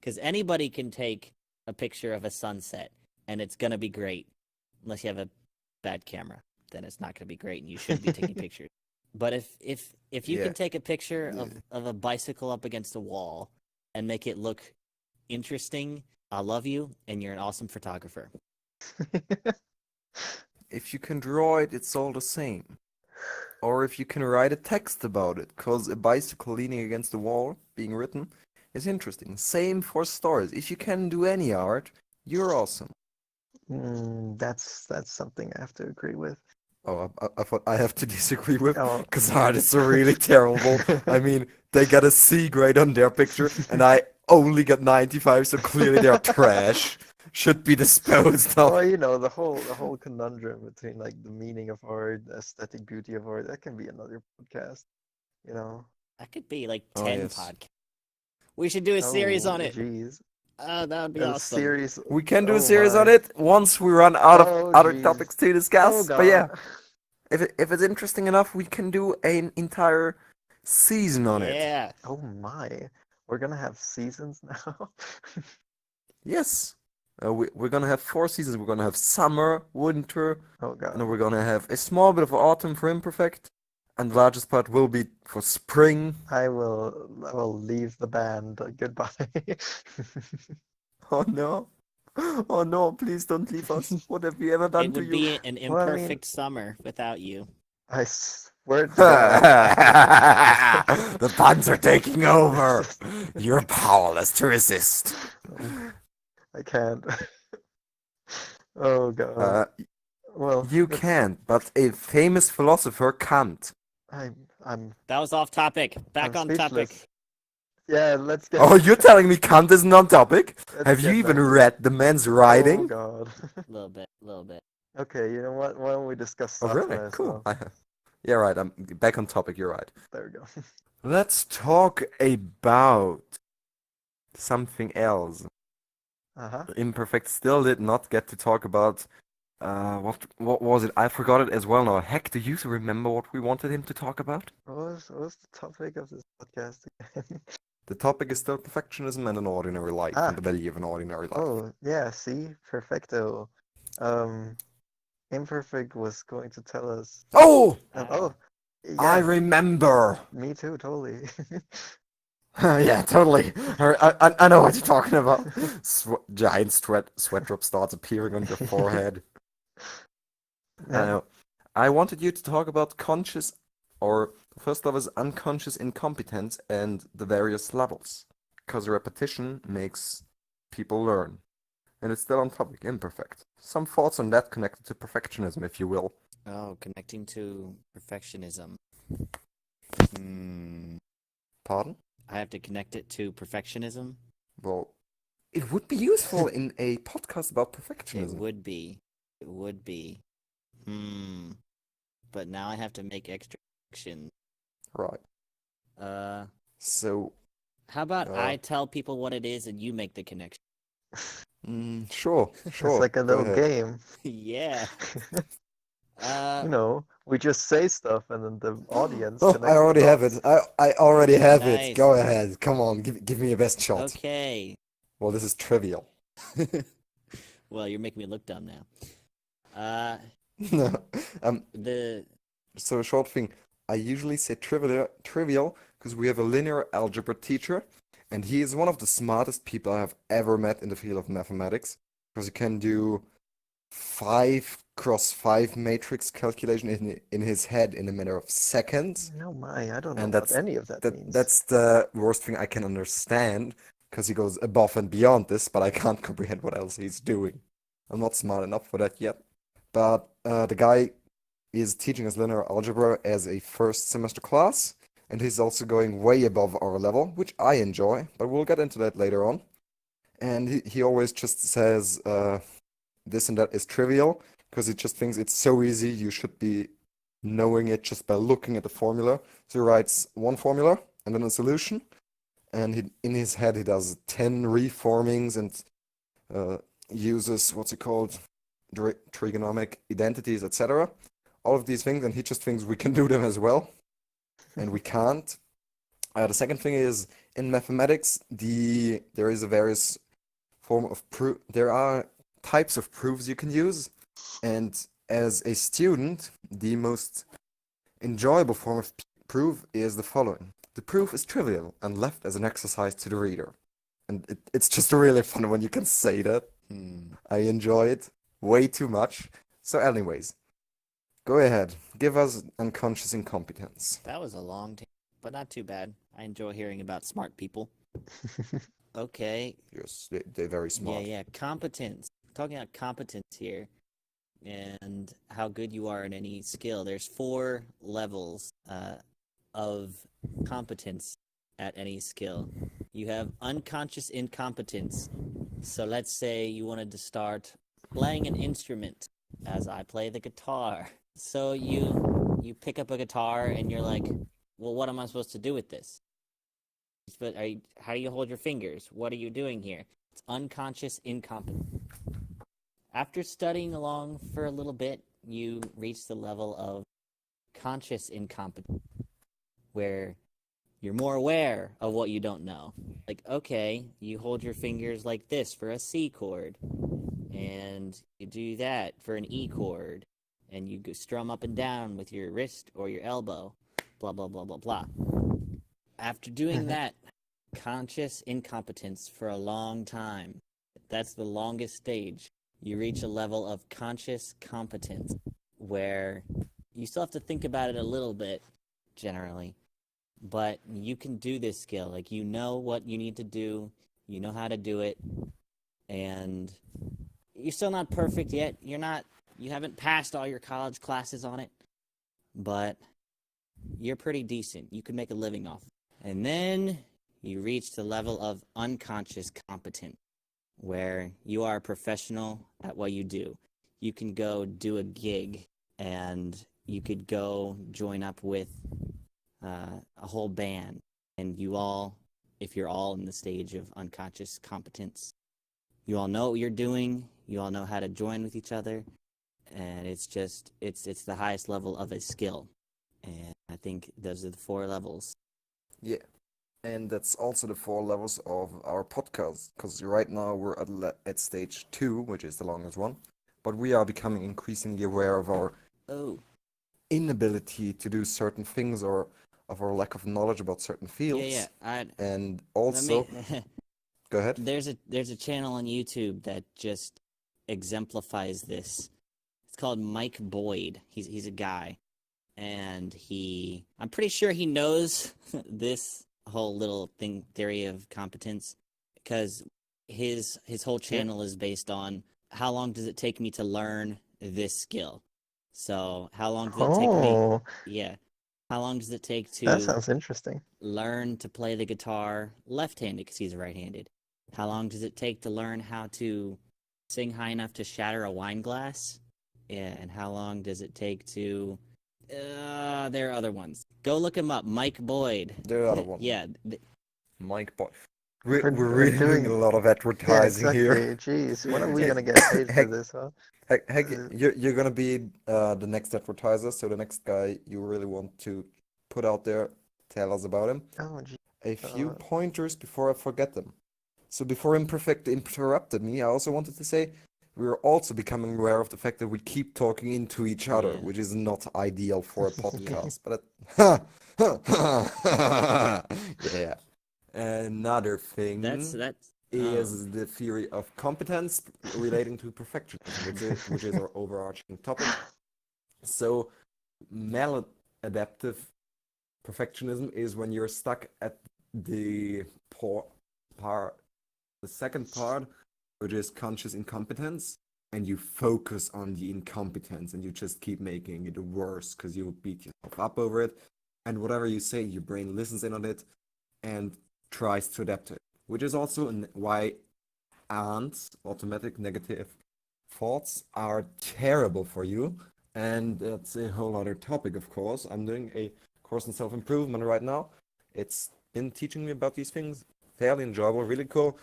because anybody can take a picture of a sunset and it's gonna be great, unless you have a bad camera. Then it's not gonna be great, and you shouldn't be taking pictures. But if you Yeah. can take a picture of a bicycle up against a wall and make it look interesting, I love you, and you're an awesome photographer. If you can draw it, it's all the same. Or if you can write a text about it, because a bicycle leaning against the wall being written is interesting. Same for stories. If you can do any art, you're awesome. That's something I have to agree with. Oh, I thought I have to disagree with, Oh. because artists are really terrible. I mean, they got a C grade on their picture, and I only got 95, so clearly they're trash. Should be disposed of. Well, the whole conundrum between like the meaning of art, the aesthetic beauty of art, that can be another podcast, you know. That could be like Oh, 10 yes. podcasts. We should do a series Oh, on it. jeez. That would be A awesome. series. We can do Oh a series on my. it once we run out of Oh other jeez. topics to Oh discuss. But yeah, god. if it's interesting enough, we can do an entire season on it. Yeah. Oh my. We're gonna have seasons now. Yes. We're gonna have 4 seasons. We're gonna have summer, winter, Oh and god. then we're gonna have a small bit of autumn for Imperfect, and the largest part will be for spring. I will leave the band. Goodbye. Oh no. Oh no, please don't leave us. What have we ever done It to would you? be an Well, I mean- imperfect summer without you. I swear to God. The puns are taking over. Just- You're powerless to resist. I can't. Oh god. Uh, Well, you let's- can't, but a famous philosopher can't. I'm That was off topic. Back I'm on topic. speechless. Yeah, let's get. Oh, you're telling me Kant isn't on topic? let's Have you get even back- read the man's Oh writing? god. A little bit. Okay, you know what? Why don't we discuss Oh, Sakura really? as Cool. well? Yeah, right. I'm back on topic. You're right. There we go. Let's talk about something else. Uh-huh. Imperfect still did not get to talk about what was it? I forgot it as well now. Heck, do you remember what we wanted him to talk about? What was the topic of this podcast again? The topic is still perfectionism and an ordinary life, Ah. and the value of an ordinary life. Oh, yeah, see? Perfecto. Imperfect was going to tell us. Oh! Oh, I yeah, remember! me too, totally. Yeah, totally. I know what you're talking about. Giant sweat drop starts appearing on your forehead. I Yeah. know. I wanted you to talk about conscious, or first level is unconscious incompetence and the various levels. Because repetition makes people learn. And it's still on topic, imperfect. Some thoughts on that connected to perfectionism, if you will. Oh, connecting to perfectionism. Pardon? I have to connect it to perfectionism. Well, it would be useful in a podcast about It perfectionism. would be. It would be. But now I have to make extra action. Right. So, How about Uh, I tell people what it is and you make the connection? sure. It's like a go little ahead. game. Yeah. You know, we just say stuff and then the audience Oh, connects I the already have it. dots. I already have Nice. it. Go ahead. Come on, give me your best shot. Okay. Well, this is trivial. Well, you're making me look dumb now. No. The So a short thing. I usually say trivial because we have a linear algebra teacher, and he is one of the smartest people I have ever met in the field of mathematics. Because he can do 5x5 matrix calculation in his head in a matter of seconds. No, my, I don't know And what that's- any of that means. That's the worst thing I can understand, because he goes above and beyond this, but I can't comprehend what else he's doing. I'm not smart enough for that yet. But the guy is teaching us linear algebra as a first semester class, and he's also going way above our level, which I enjoy, but we'll get into that later on. And he always just says this and that is trivial, because he just thinks it's so easy, you should be knowing it just by looking at the formula. So he writes one formula and then a solution, and in his head he does 10 reformings and uses what's it called, trigonomic identities, etc. All of these things, and he just thinks we can do them as well, and we can't. The second thing is, in mathematics, there is a various form of proof. There are types of proofs you can use, and as a student, the most enjoyable form of proof is the following. The proof is trivial and left as an exercise to the reader. And it's just really fun when you can say that. I enjoy it way too much. So anyways, go ahead. Give us unconscious incompetence. That was a long time, but not too bad. I enjoy hearing about smart people. Okay. Yes, they're very smart. Yeah. Competence. Talking about competence here and how good you are in any skill. There's 4 levels of competence at any skill. You have unconscious incompetence. So let's say you wanted to start playing an instrument, as I play the guitar. So you pick up a guitar and you're like, well, what am I supposed to do with this? But how do you hold your fingers? What are you doing here? It's unconscious incompetence. After studying along for a little bit, you reach the level of conscious incompetence, where you're more aware of what you don't know. Like, okay, you hold your fingers like this for a C chord, and you do that for an E chord, and you strum up and down with your wrist or your elbow, blah, blah, blah, blah, blah. After doing that, conscious incompetence for a long time, that's the longest stage. You reach a level of conscious competence where you still have to think about it a little bit, generally, but you can do this skill. Like, you know what you need to do, you know how to do it, and you're still not perfect yet. You haven't passed all your college classes on it, but you're pretty decent. You can make a living off it. And then you reach the level of unconscious competence, where you are a professional at what you do. You can go do a gig, and you could go join up with a whole band, and you all, if you're all in the stage of unconscious competence, you all know what you're doing, you all know how to join with each other, and it's the highest level of a skill. And I think those are the 4 levels. Yeah. And that's also the 4 levels of our podcast, because right now we're at stage 2, which is the longest one. But we are becoming increasingly aware of our inability to do certain things, or of our lack of knowledge about certain fields. Yeah. And also, go ahead. There's a channel on YouTube that just exemplifies this. It's called Mike Boyd. He's a guy, and I'm pretty sure he knows this whole little theory of competence, because his whole channel is based on how long does it take me to learn this skill. So how long does it take me? Yeah. How long does it take to? That sounds interesting. Learn to play the guitar left-handed, because he's right-handed. How long does it take to learn how to sing high enough to shatter a wine glass? Yeah, and how long does it take to? There are other ones. Go look him up, Mike Boyd. There are other ones. Yeah. Mike Boyd. We're really doing a lot of advertising exactly. here. Jeez, when are we gonna get paid for this, huh? Heck, you're gonna be the next advertiser, so the next guy you really want to put out there, tell us about him. Oh, gee. A few pointers before I forget them. So before Imperfect interrupted me, I also wanted to say we're also becoming aware of the fact that we keep talking into each other, which is not ideal for a podcast. But yeah. Another thing That's is the theory of competence relating to perfectionism, which is our overarching topic. So maladaptive perfectionism is when you're stuck at the second part, which is conscious incompetence, and you focus on the incompetence and you just keep making it worse because you beat yourself up over it. And whatever you say, your brain listens in on it and tries to adapt to it, which is also why automatic negative thoughts are terrible for you. And that's a whole other topic, of course. I'm doing a course in self-improvement right now. It's been teaching me about these things. Fairly enjoyable, really cool.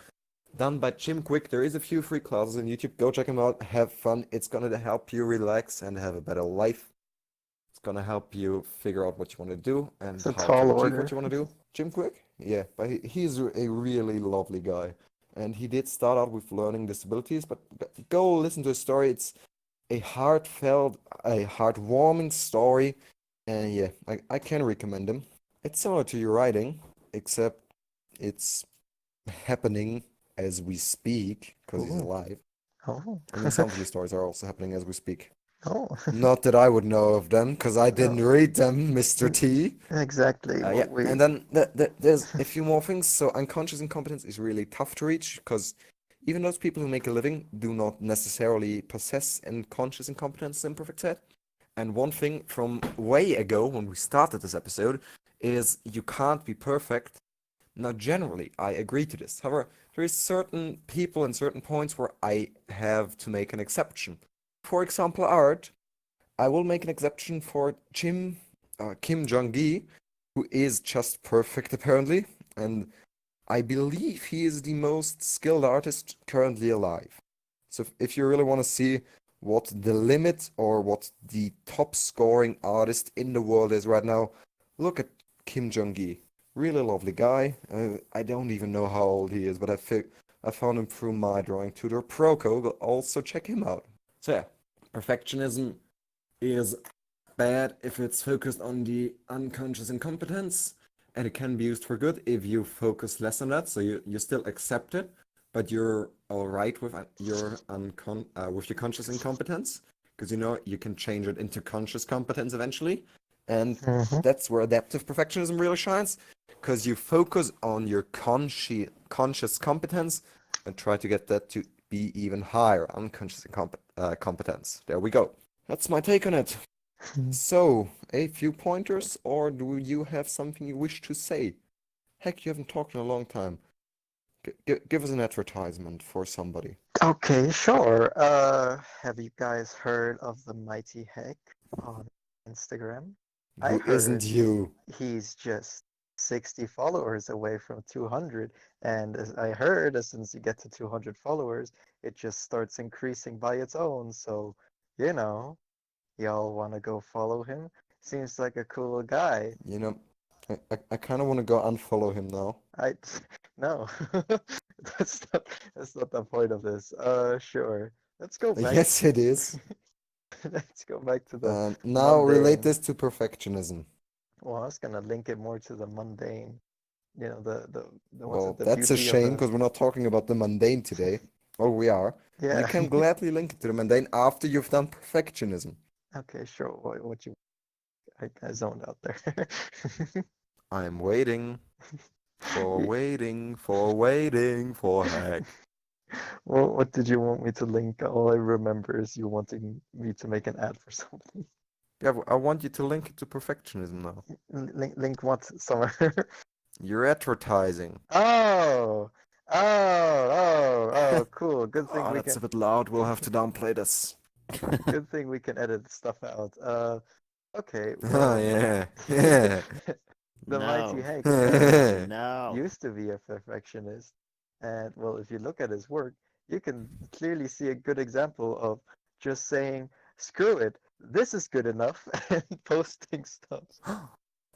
Done by Jim Quick. There is a few free classes on YouTube. Go check them out. Have fun. It's gonna help you relax and have a better life. It's gonna help you figure out what you want to do and how to achieve what you want to do. Jim Quick? Yeah, but he's a really lovely guy. And he did start out with learning disabilities, but go listen to his story. It's a heartfelt, a heartwarming story. And yeah, I can recommend him. It's similar to your writing, except it's happening as we speak, because he's alive. Oh. I mean, some of your stories are also happening as we speak. Oh. Not that I would know of them, because I didn't read them, Mr. T. Exactly. Yeah. And then there's a few more things. So unconscious incompetence is really tough to reach, because even those people who make a living do not necessarily possess unconscious incompetence, Imperfect said. And one thing from way ago, when we started this episode, is you can't be perfect. Now, generally, I agree to this. However, there is certain people and certain points where I have to make an exception. For example, art. I will make an exception for Kim Jong-gi, who is just perfect apparently, and I believe he is the most skilled artist currently alive. So if you really want to see what the limit or what the top scoring artist in the world is right now, look at Kim Jong-gi. Really lovely guy. I don't even know how old he is, but I found him through my drawing tutor Proco. But also check him out. So yeah, perfectionism is bad if it's focused on the unconscious incompetence, and it can be used for good if you focus less on that. So you still accept it, but you're all right with with your conscious incompetence, because you know you can change it into conscious competence eventually, and Mm-hmm. that's where adaptive perfectionism really shines, because you focus on your conscious competence and try to get that to be even higher unconscious competence. There we go. That's my take on it. So, a few pointers, or do you have something you wish to say? Heck, you haven't talked in a long time. Give us an advertisement for somebody. Okay, sure. Have you guys heard of the Mighty Heck on Instagram? I Who isn't heard you? he's just 60 followers away from 200, and as I heard as soon as you get to 200 followers, it just starts increasing by its own. So, you know, y'all want to go follow him? Seems like a cool guy. You know, I kind of want to go unfollow him now. I no, that's not the point of this. Sure. Let's go back. Yes, it is. Let's go back to the Now relate mundane. this to perfectionism. Well, I was gonna link it more to the mundane. You know, the what's it? Well, The that's a beauty of shame the because we're not talking about the mundane today. Well, we are. And I yeah. can gladly link it to the mundane after you've done perfectionism. Okay, sure. What you I zoned out there. I'm waiting for Ye- waiting for waiting for heck. Well, what did you want me to link? All I remember is you wanting me to make an ad for something. Yeah, I want you to link it to perfectionism now. Link what somewhere? You're advertising. Oh, oh, cool. Oh, that's a bit loud. We'll have to downplay this. Good thing we can edit stuff out. Okay, Oh, well, yeah. Yeah. the Mighty No. Hank No. used to be a perfectionist, and well, if you look at his work, you can clearly see a good example of just saying, "Screw it, this is good enough," and posting stuff.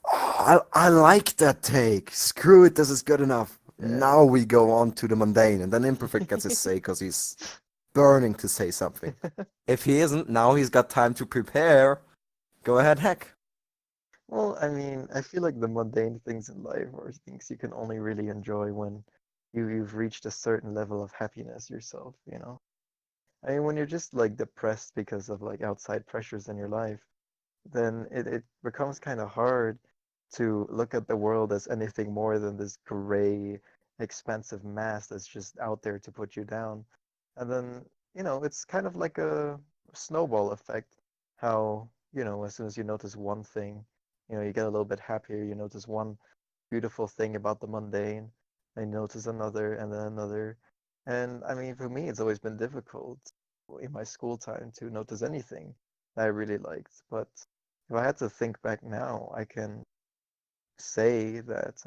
I like that take. Screw it, this is good enough. Yeah. Now we go on to the mundane, and then Imperfect gets his say because he's burning to say something. If he isn't, now he's got time to prepare. Go ahead, heck. Well, I mean, I feel like the mundane things in life are things you can only really enjoy when you've reached a certain level of happiness yourself, you know? I mean, when you're just like depressed because of like outside pressures in your life, then it becomes kind of hard to look at the world as anything more than this gray, expansive mass that's just out there to put you down. And then, it's kind of like a snowball effect. How, as soon as you notice one thing, you get a little bit happier, you notice one beautiful thing about the mundane, and you notice another and then another. And I mean, for me, it's always been difficult in my school time to notice anything that I really liked. But if I had to think back now, I can say that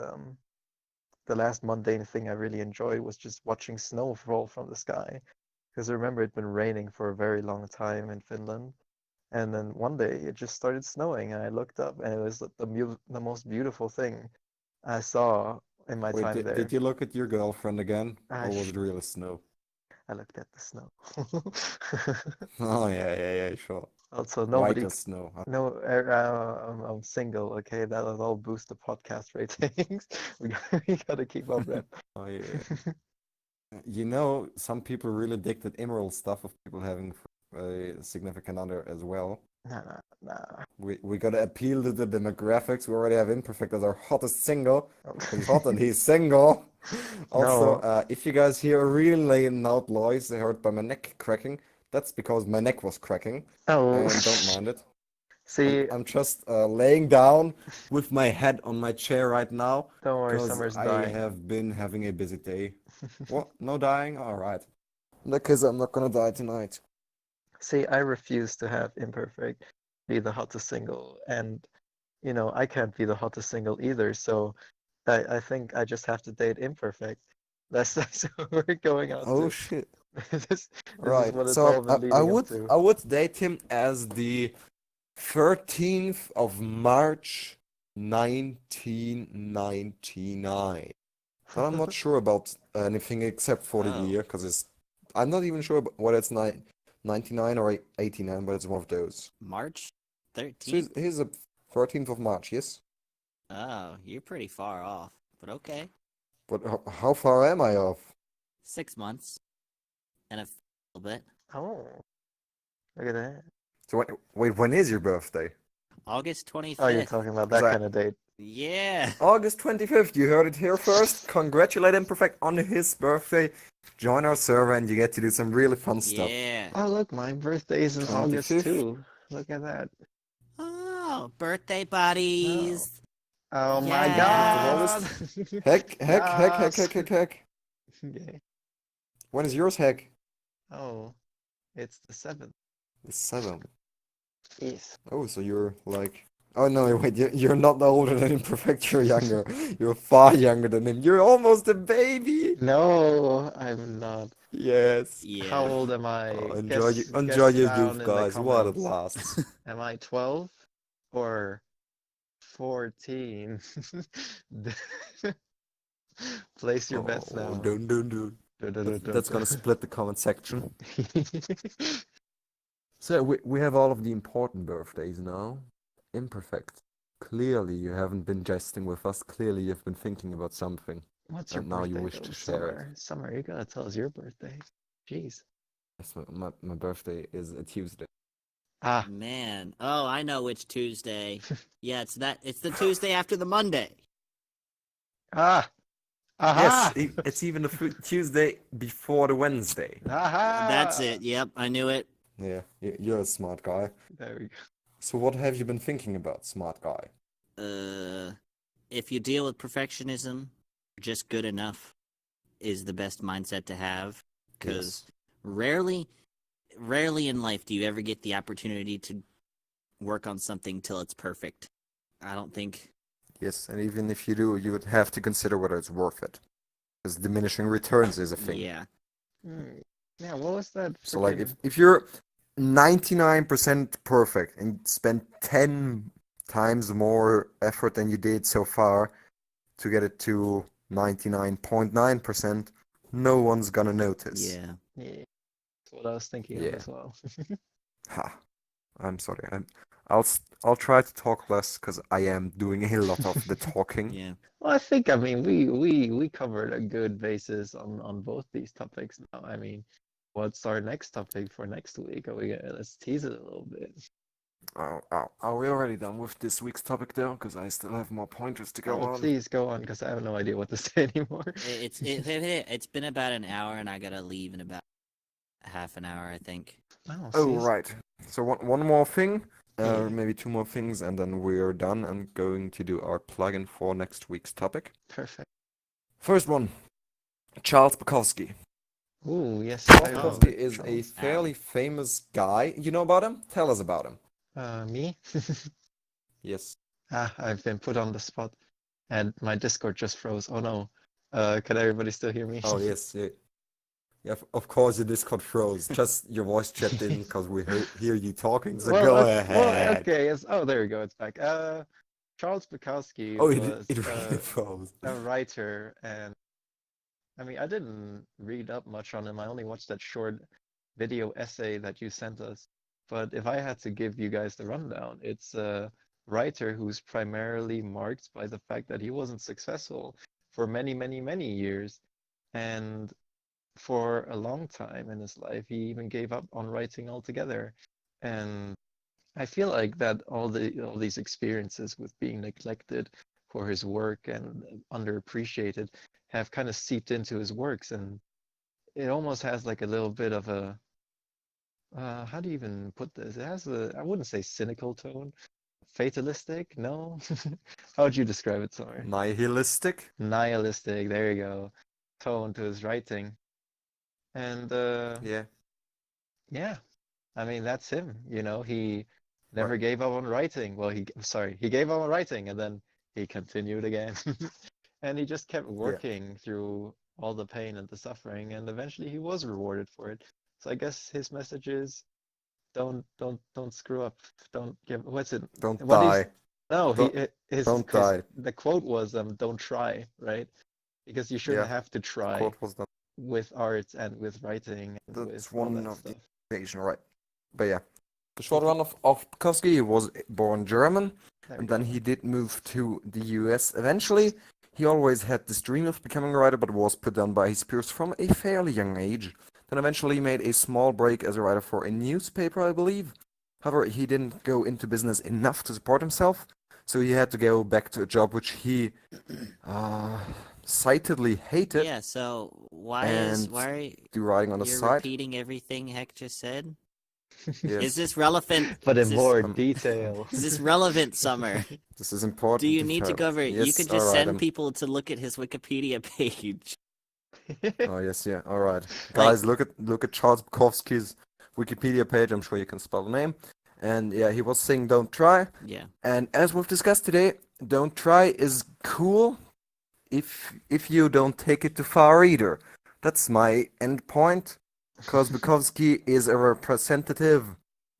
the last mundane thing I really enjoyed was just watching snow fall from the sky. Because I remember it'd been raining for a very long time in Finland. And then one day it just started snowing, and I looked up, and it was the most beautiful thing I saw in my Wait, time did there. you look at your girlfriend again? I Or was sh it really snow? I looked at the snow. Oh, yeah, yeah, yeah, sure. Also, White nobody, as snow. no, I'm single. Okay, that'll all boost the podcast ratings. We gotta keep up, man. Oh, yeah. You know, some people really dig that emerald stuff of people having a significant other as well. Nah, nah. We gotta appeal to the demographics. We already have Imperfect as our hottest single because he's hot and he's single. Also, No, if you guys hear a really loud noise heard by my neck cracking, that's because my neck was cracking, oh, and don't mind it. I'm see, I'm just laying down with my head on my chair right now don't worry, because Summer's I dying. have been having a busy day. What? No dying? All right. In that case, I'm not gonna die tonight. See, I refuse to have Imperfect be the hottest single, and I can't be the hottest single either. So I think I just have to date imperfect. That's what we're going on Oh to. shit. This is Right. what it's So all been I leading up would to. I would date him as the 13th of March 1999. But I'm not sure about anything except for the Oh, year, because I'm not even sure whether it's 99 or 89, but it's one of those. March So 13th? he's a 13th of March, yes? Oh, you're pretty far off. But okay. But how far am I off? 6 months and a little bit. Oh, look at that. So wait, when is your birthday? August Oh, you're 25th. talking about Because that kind of date. Yeah. August 25th, you heard it here first. Congratulate Imperfect on his birthday. Join our server and you get to do some really fun stuff. Yeah. Oh, look, my birthday is in August 25th. too. Look at that. Oh, birthday Oh, buddies. oh my 25th of Yes. God. August. Heck. Yes. Okay. When is yours, heck? Oh, it's the 7th. The 7th. Yes. Oh, so you're like. Oh no, wait, you're not older than Imperfect, you're younger. You're far younger than him. You're almost a baby. No, I'm not. Yes. How Yeah. old am Oh, I? enjoy Guess your down youth, in the guys, while it comments. lasts. Am I 12 or 14? Place your bets Oh, now. don't. Dun, dun, dun, dun, That's gonna dun. split the comment section. So we have all of the important birthdays now. Imperfect. Clearly you haven't been jesting with us. Clearly you've been thinking about something. What's your And now you birthday wish though? to share it. Summer, you gotta tell us your birthday. Jeez. Yes, my birthday is a Tuesday. Ah, Man. Oh, I know which Tuesday. Yeah, it's the Tuesday after the Monday. ah, Yes, aha, it's even the Tuesday before the Wednesday. That's aha. it. Yep, I knew it. Yeah, you're a smart guy. There we go. So what have you been thinking about, smart guy? If you deal with perfectionism, just good enough is the best mindset to have. Because Yes. rarely in life do you ever get the opportunity to work on something till it's perfect. I don't think. Yes, and even if you do, you would have to consider whether it's worth it. Because diminishing returns is a thing. Yeah. Yeah, what was that So like freaking... if you're 99% perfect and spend 10 times more effort than you did so far to get it to 99.9%, no one's gonna notice. Yeah. Yeah, that's what I was thinking of Yeah. as well. Ha. I'm sorry. I'll try to talk less because I am doing a lot of the talking. Yeah. Well, I think, I mean, we covered a good basis on both these topics now. I mean, what's our next topic for next week? Let's tease it a little bit. Are we already done with this week's topic though? Because I still have more pointers to go Oh, on. please go on, because I have no idea what to say anymore. It's been about an hour, and I gotta leave in about half an hour, I think. Oh, Oh, see? right. So one more thing, Yeah. maybe two more things, and then we're done and going to do our plugin for next week's topic. Perfect. First one, Charles Bukowski. Ooh, yes, Charles I Oh. Bukowski remember is a Charles. fairly famous guy. You know about him? Tell us about him. Me? Yes. I've been put on the spot, and my Discord just froze. Oh no. Can everybody still hear me? Oh, yes. Yeah. Yeah, of course your Discord froze. Just your voice chat didn't because we hear you talking, so go ahead. Okay, yes. Oh, there we go. It's back. Charles Bukowski Oh, was it really froze. a writer, and I mean, I didn't read up much on him. I only watched that short video essay that you sent us. But if I had to give you guys the rundown, it's a writer who's primarily marked by the fact that he wasn't successful for many years. And for a long time in his life, he even gave up on writing altogether. And I feel like that all these experiences with being neglected for his work and underappreciated have kind of seeped into his works, and it almost has like a little bit of a how do you even put this? It has a, I wouldn't say cynical tone, fatalistic. No, how would you describe it, Summer? Nihilistic? Nihilistic. There you go. Tone to his writing, and Yeah. yeah, I mean that's him. You know, he Right. never gave up on writing. Well, he gave up on writing, and then he continued again. And he just kept working through all the pain and the suffering, and eventually he was rewarded for it. So I guess his message is don't screw up. Don't give what's it? Don't What is die. no, Don't don't die. the quote was don't try, right? Because you shouldn't Yeah, have to the try quote was done. with art and with writing and with That's all one that of the stuff. occasion, right? But yeah, the short run of Bukowski, he was born German, There we and then go. he did move to the US eventually. He always had this dream of becoming a writer, but was put down by his peers from a fairly young age. Then eventually made a small break as a writer for a newspaper, I believe. However, he didn't go into business enough to support himself, so he had to go back to a job which he uh, citedly hated Yeah, so and why are do writing on the you side. repeating everything Heck just said? Is Yes, this relevant? But in Is this more um, detail. is this relevant, Summer? this is Do important you need to detail. go over it? You Yes, could all just right. send people to look at his Wikipedia page. Oh yes, yeah. All right, Like, guys, look at Charles Bukowski's Wikipedia page. I'm sure you can spell the name. And yeah, he was saying don't try. yeah. And as we've discussed today, don't try is cool if you don't take it too far either. That's my end point. Because Bukowski is a representative,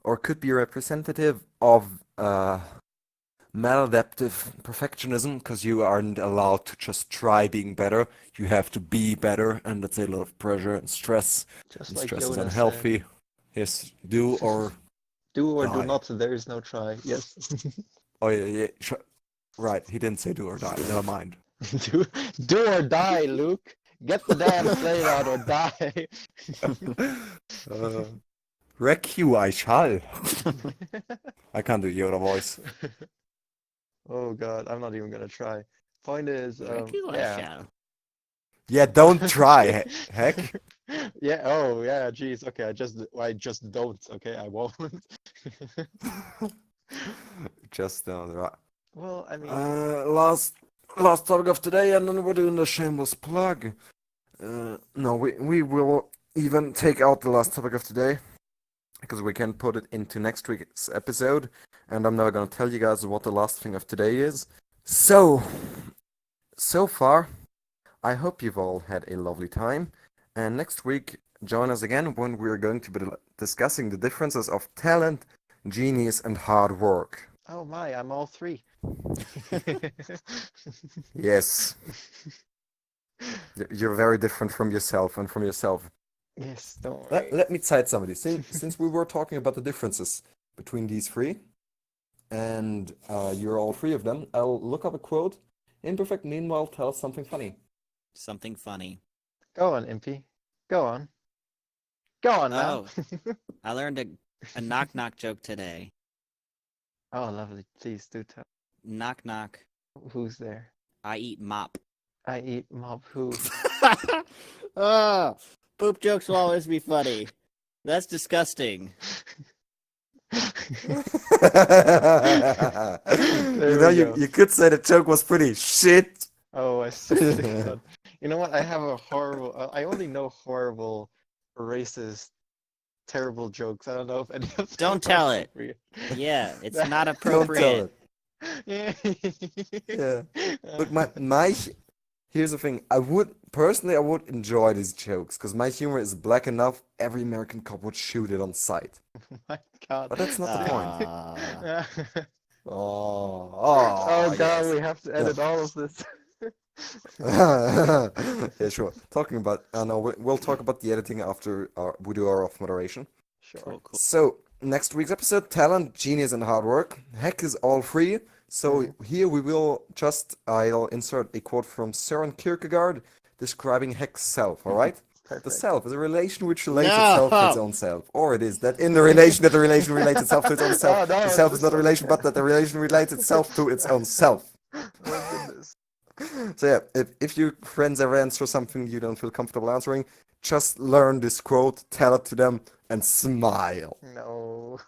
or could be a representative of maladaptive perfectionism, because you aren't allowed to just try being better. You have to be better, and that's a lot of pressure and stress. Just And like stress is Yoda said. unhealthy. Yes, do or Do or do die. not, there is no try. Yes. Oh yeah, yeah, right. He didn't say do or die. Never mind. do or die, Luke. Get the damn plane out or die. Wreck you, I shall. I can't do Yoda voice. Oh God, I'm not even gonna try. Point is, yeah. Shall. Yeah, don't try, heck. Yeah, oh yeah, geez, okay, I just don't, okay, I won't. Just right. Well, I mean, Last topic of today, and then we're doing the shameless plug. No, we will even take out the last topic of today, because we can put it into next week's episode, and I'm now gonna tell you guys what the last thing of today is. So far, I hope you've all had a lovely time, and next week, join us again when we're going to be discussing the differences of talent, genius, and hard work. oh my, I'm all three. Yes, you're very different from yourself and from yourself. Yes, don't worry. Let me cite somebody. Since we were talking about the differences between these three, and you're all three of them, I'll look up a quote. Imperfect, meanwhile, tell us something funny. Something funny. Go on, Impy. Go on. Go on now. Oh, I learned a knock knock joke today. Oh, lovely. Please do tell. Knock knock. Who's there? I eat mop. I eat mob who? Oh, poop jokes will always be funny. That's disgusting. You could say the joke was pretty shit. Oh, I certainly could. You know what? I have a horrible. I only know horrible, racist, terrible jokes. I don't know if any of them Don't are tell it. appropriate. Yeah, it's not Don't tell appropriate. it. Yeah. Look, my here's the thing. I would enjoy these jokes because my humor is black enough. Every American cop would shoot it on sight. My God. But that's not the point. Oh Oh, God, yes. we have to edit all of this. Yeah, sure. Talking about, no, we'll talk about the editing after we do our off moderation. Sure. Cool, cool. So, next week's episode, talent, genius, and hard work. Heck is all free. So here we will I'll insert a quote from Søren Kierkegaard describing Heck's self, alright? The Perfect. self is a relation which relates No! itself to its own self. Or it is that in the relation that the relation relates itself to its own self. Oh, no, The self is this not a one. relation, but that the relation relates itself to its own self. Oh goodness. So yeah, if your friends ever answer something you don't feel comfortable answering, just learn this quote, tell it to them, and smile. No.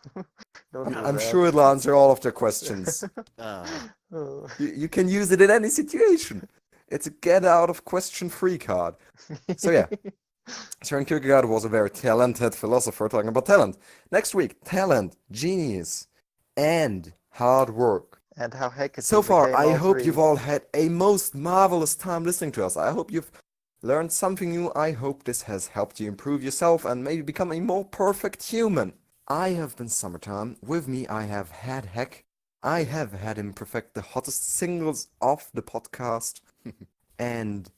Don't do I'm that. sure it'll answer all of their questions. Oh. You can use it in any situation. It's a get out of question free card. So yeah, Søren Kierkegaard was a very talented philosopher talking about talent. Next week, talent, genius, and hard work. and how Hecate So far, became I all hope you've three. all had a most marvelous time listening to us. I hope you've learned something new. I hope this has helped you improve yourself and maybe become a more perfect human. I have been Summertime. With me, I have had Heck. I have had him perfect the hottest singles of the podcast. And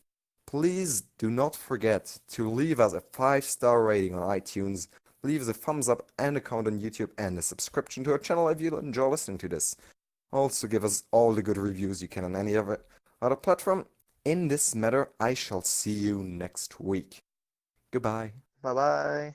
please do not forget to leave us a 5-star rating on iTunes, leave us a thumbs up and a comment on YouTube, and a subscription to our channel if you enjoy listening to this. Also give us all the good reviews you can on any other platform. In this matter, I shall see you next week. Goodbye. Bye bye.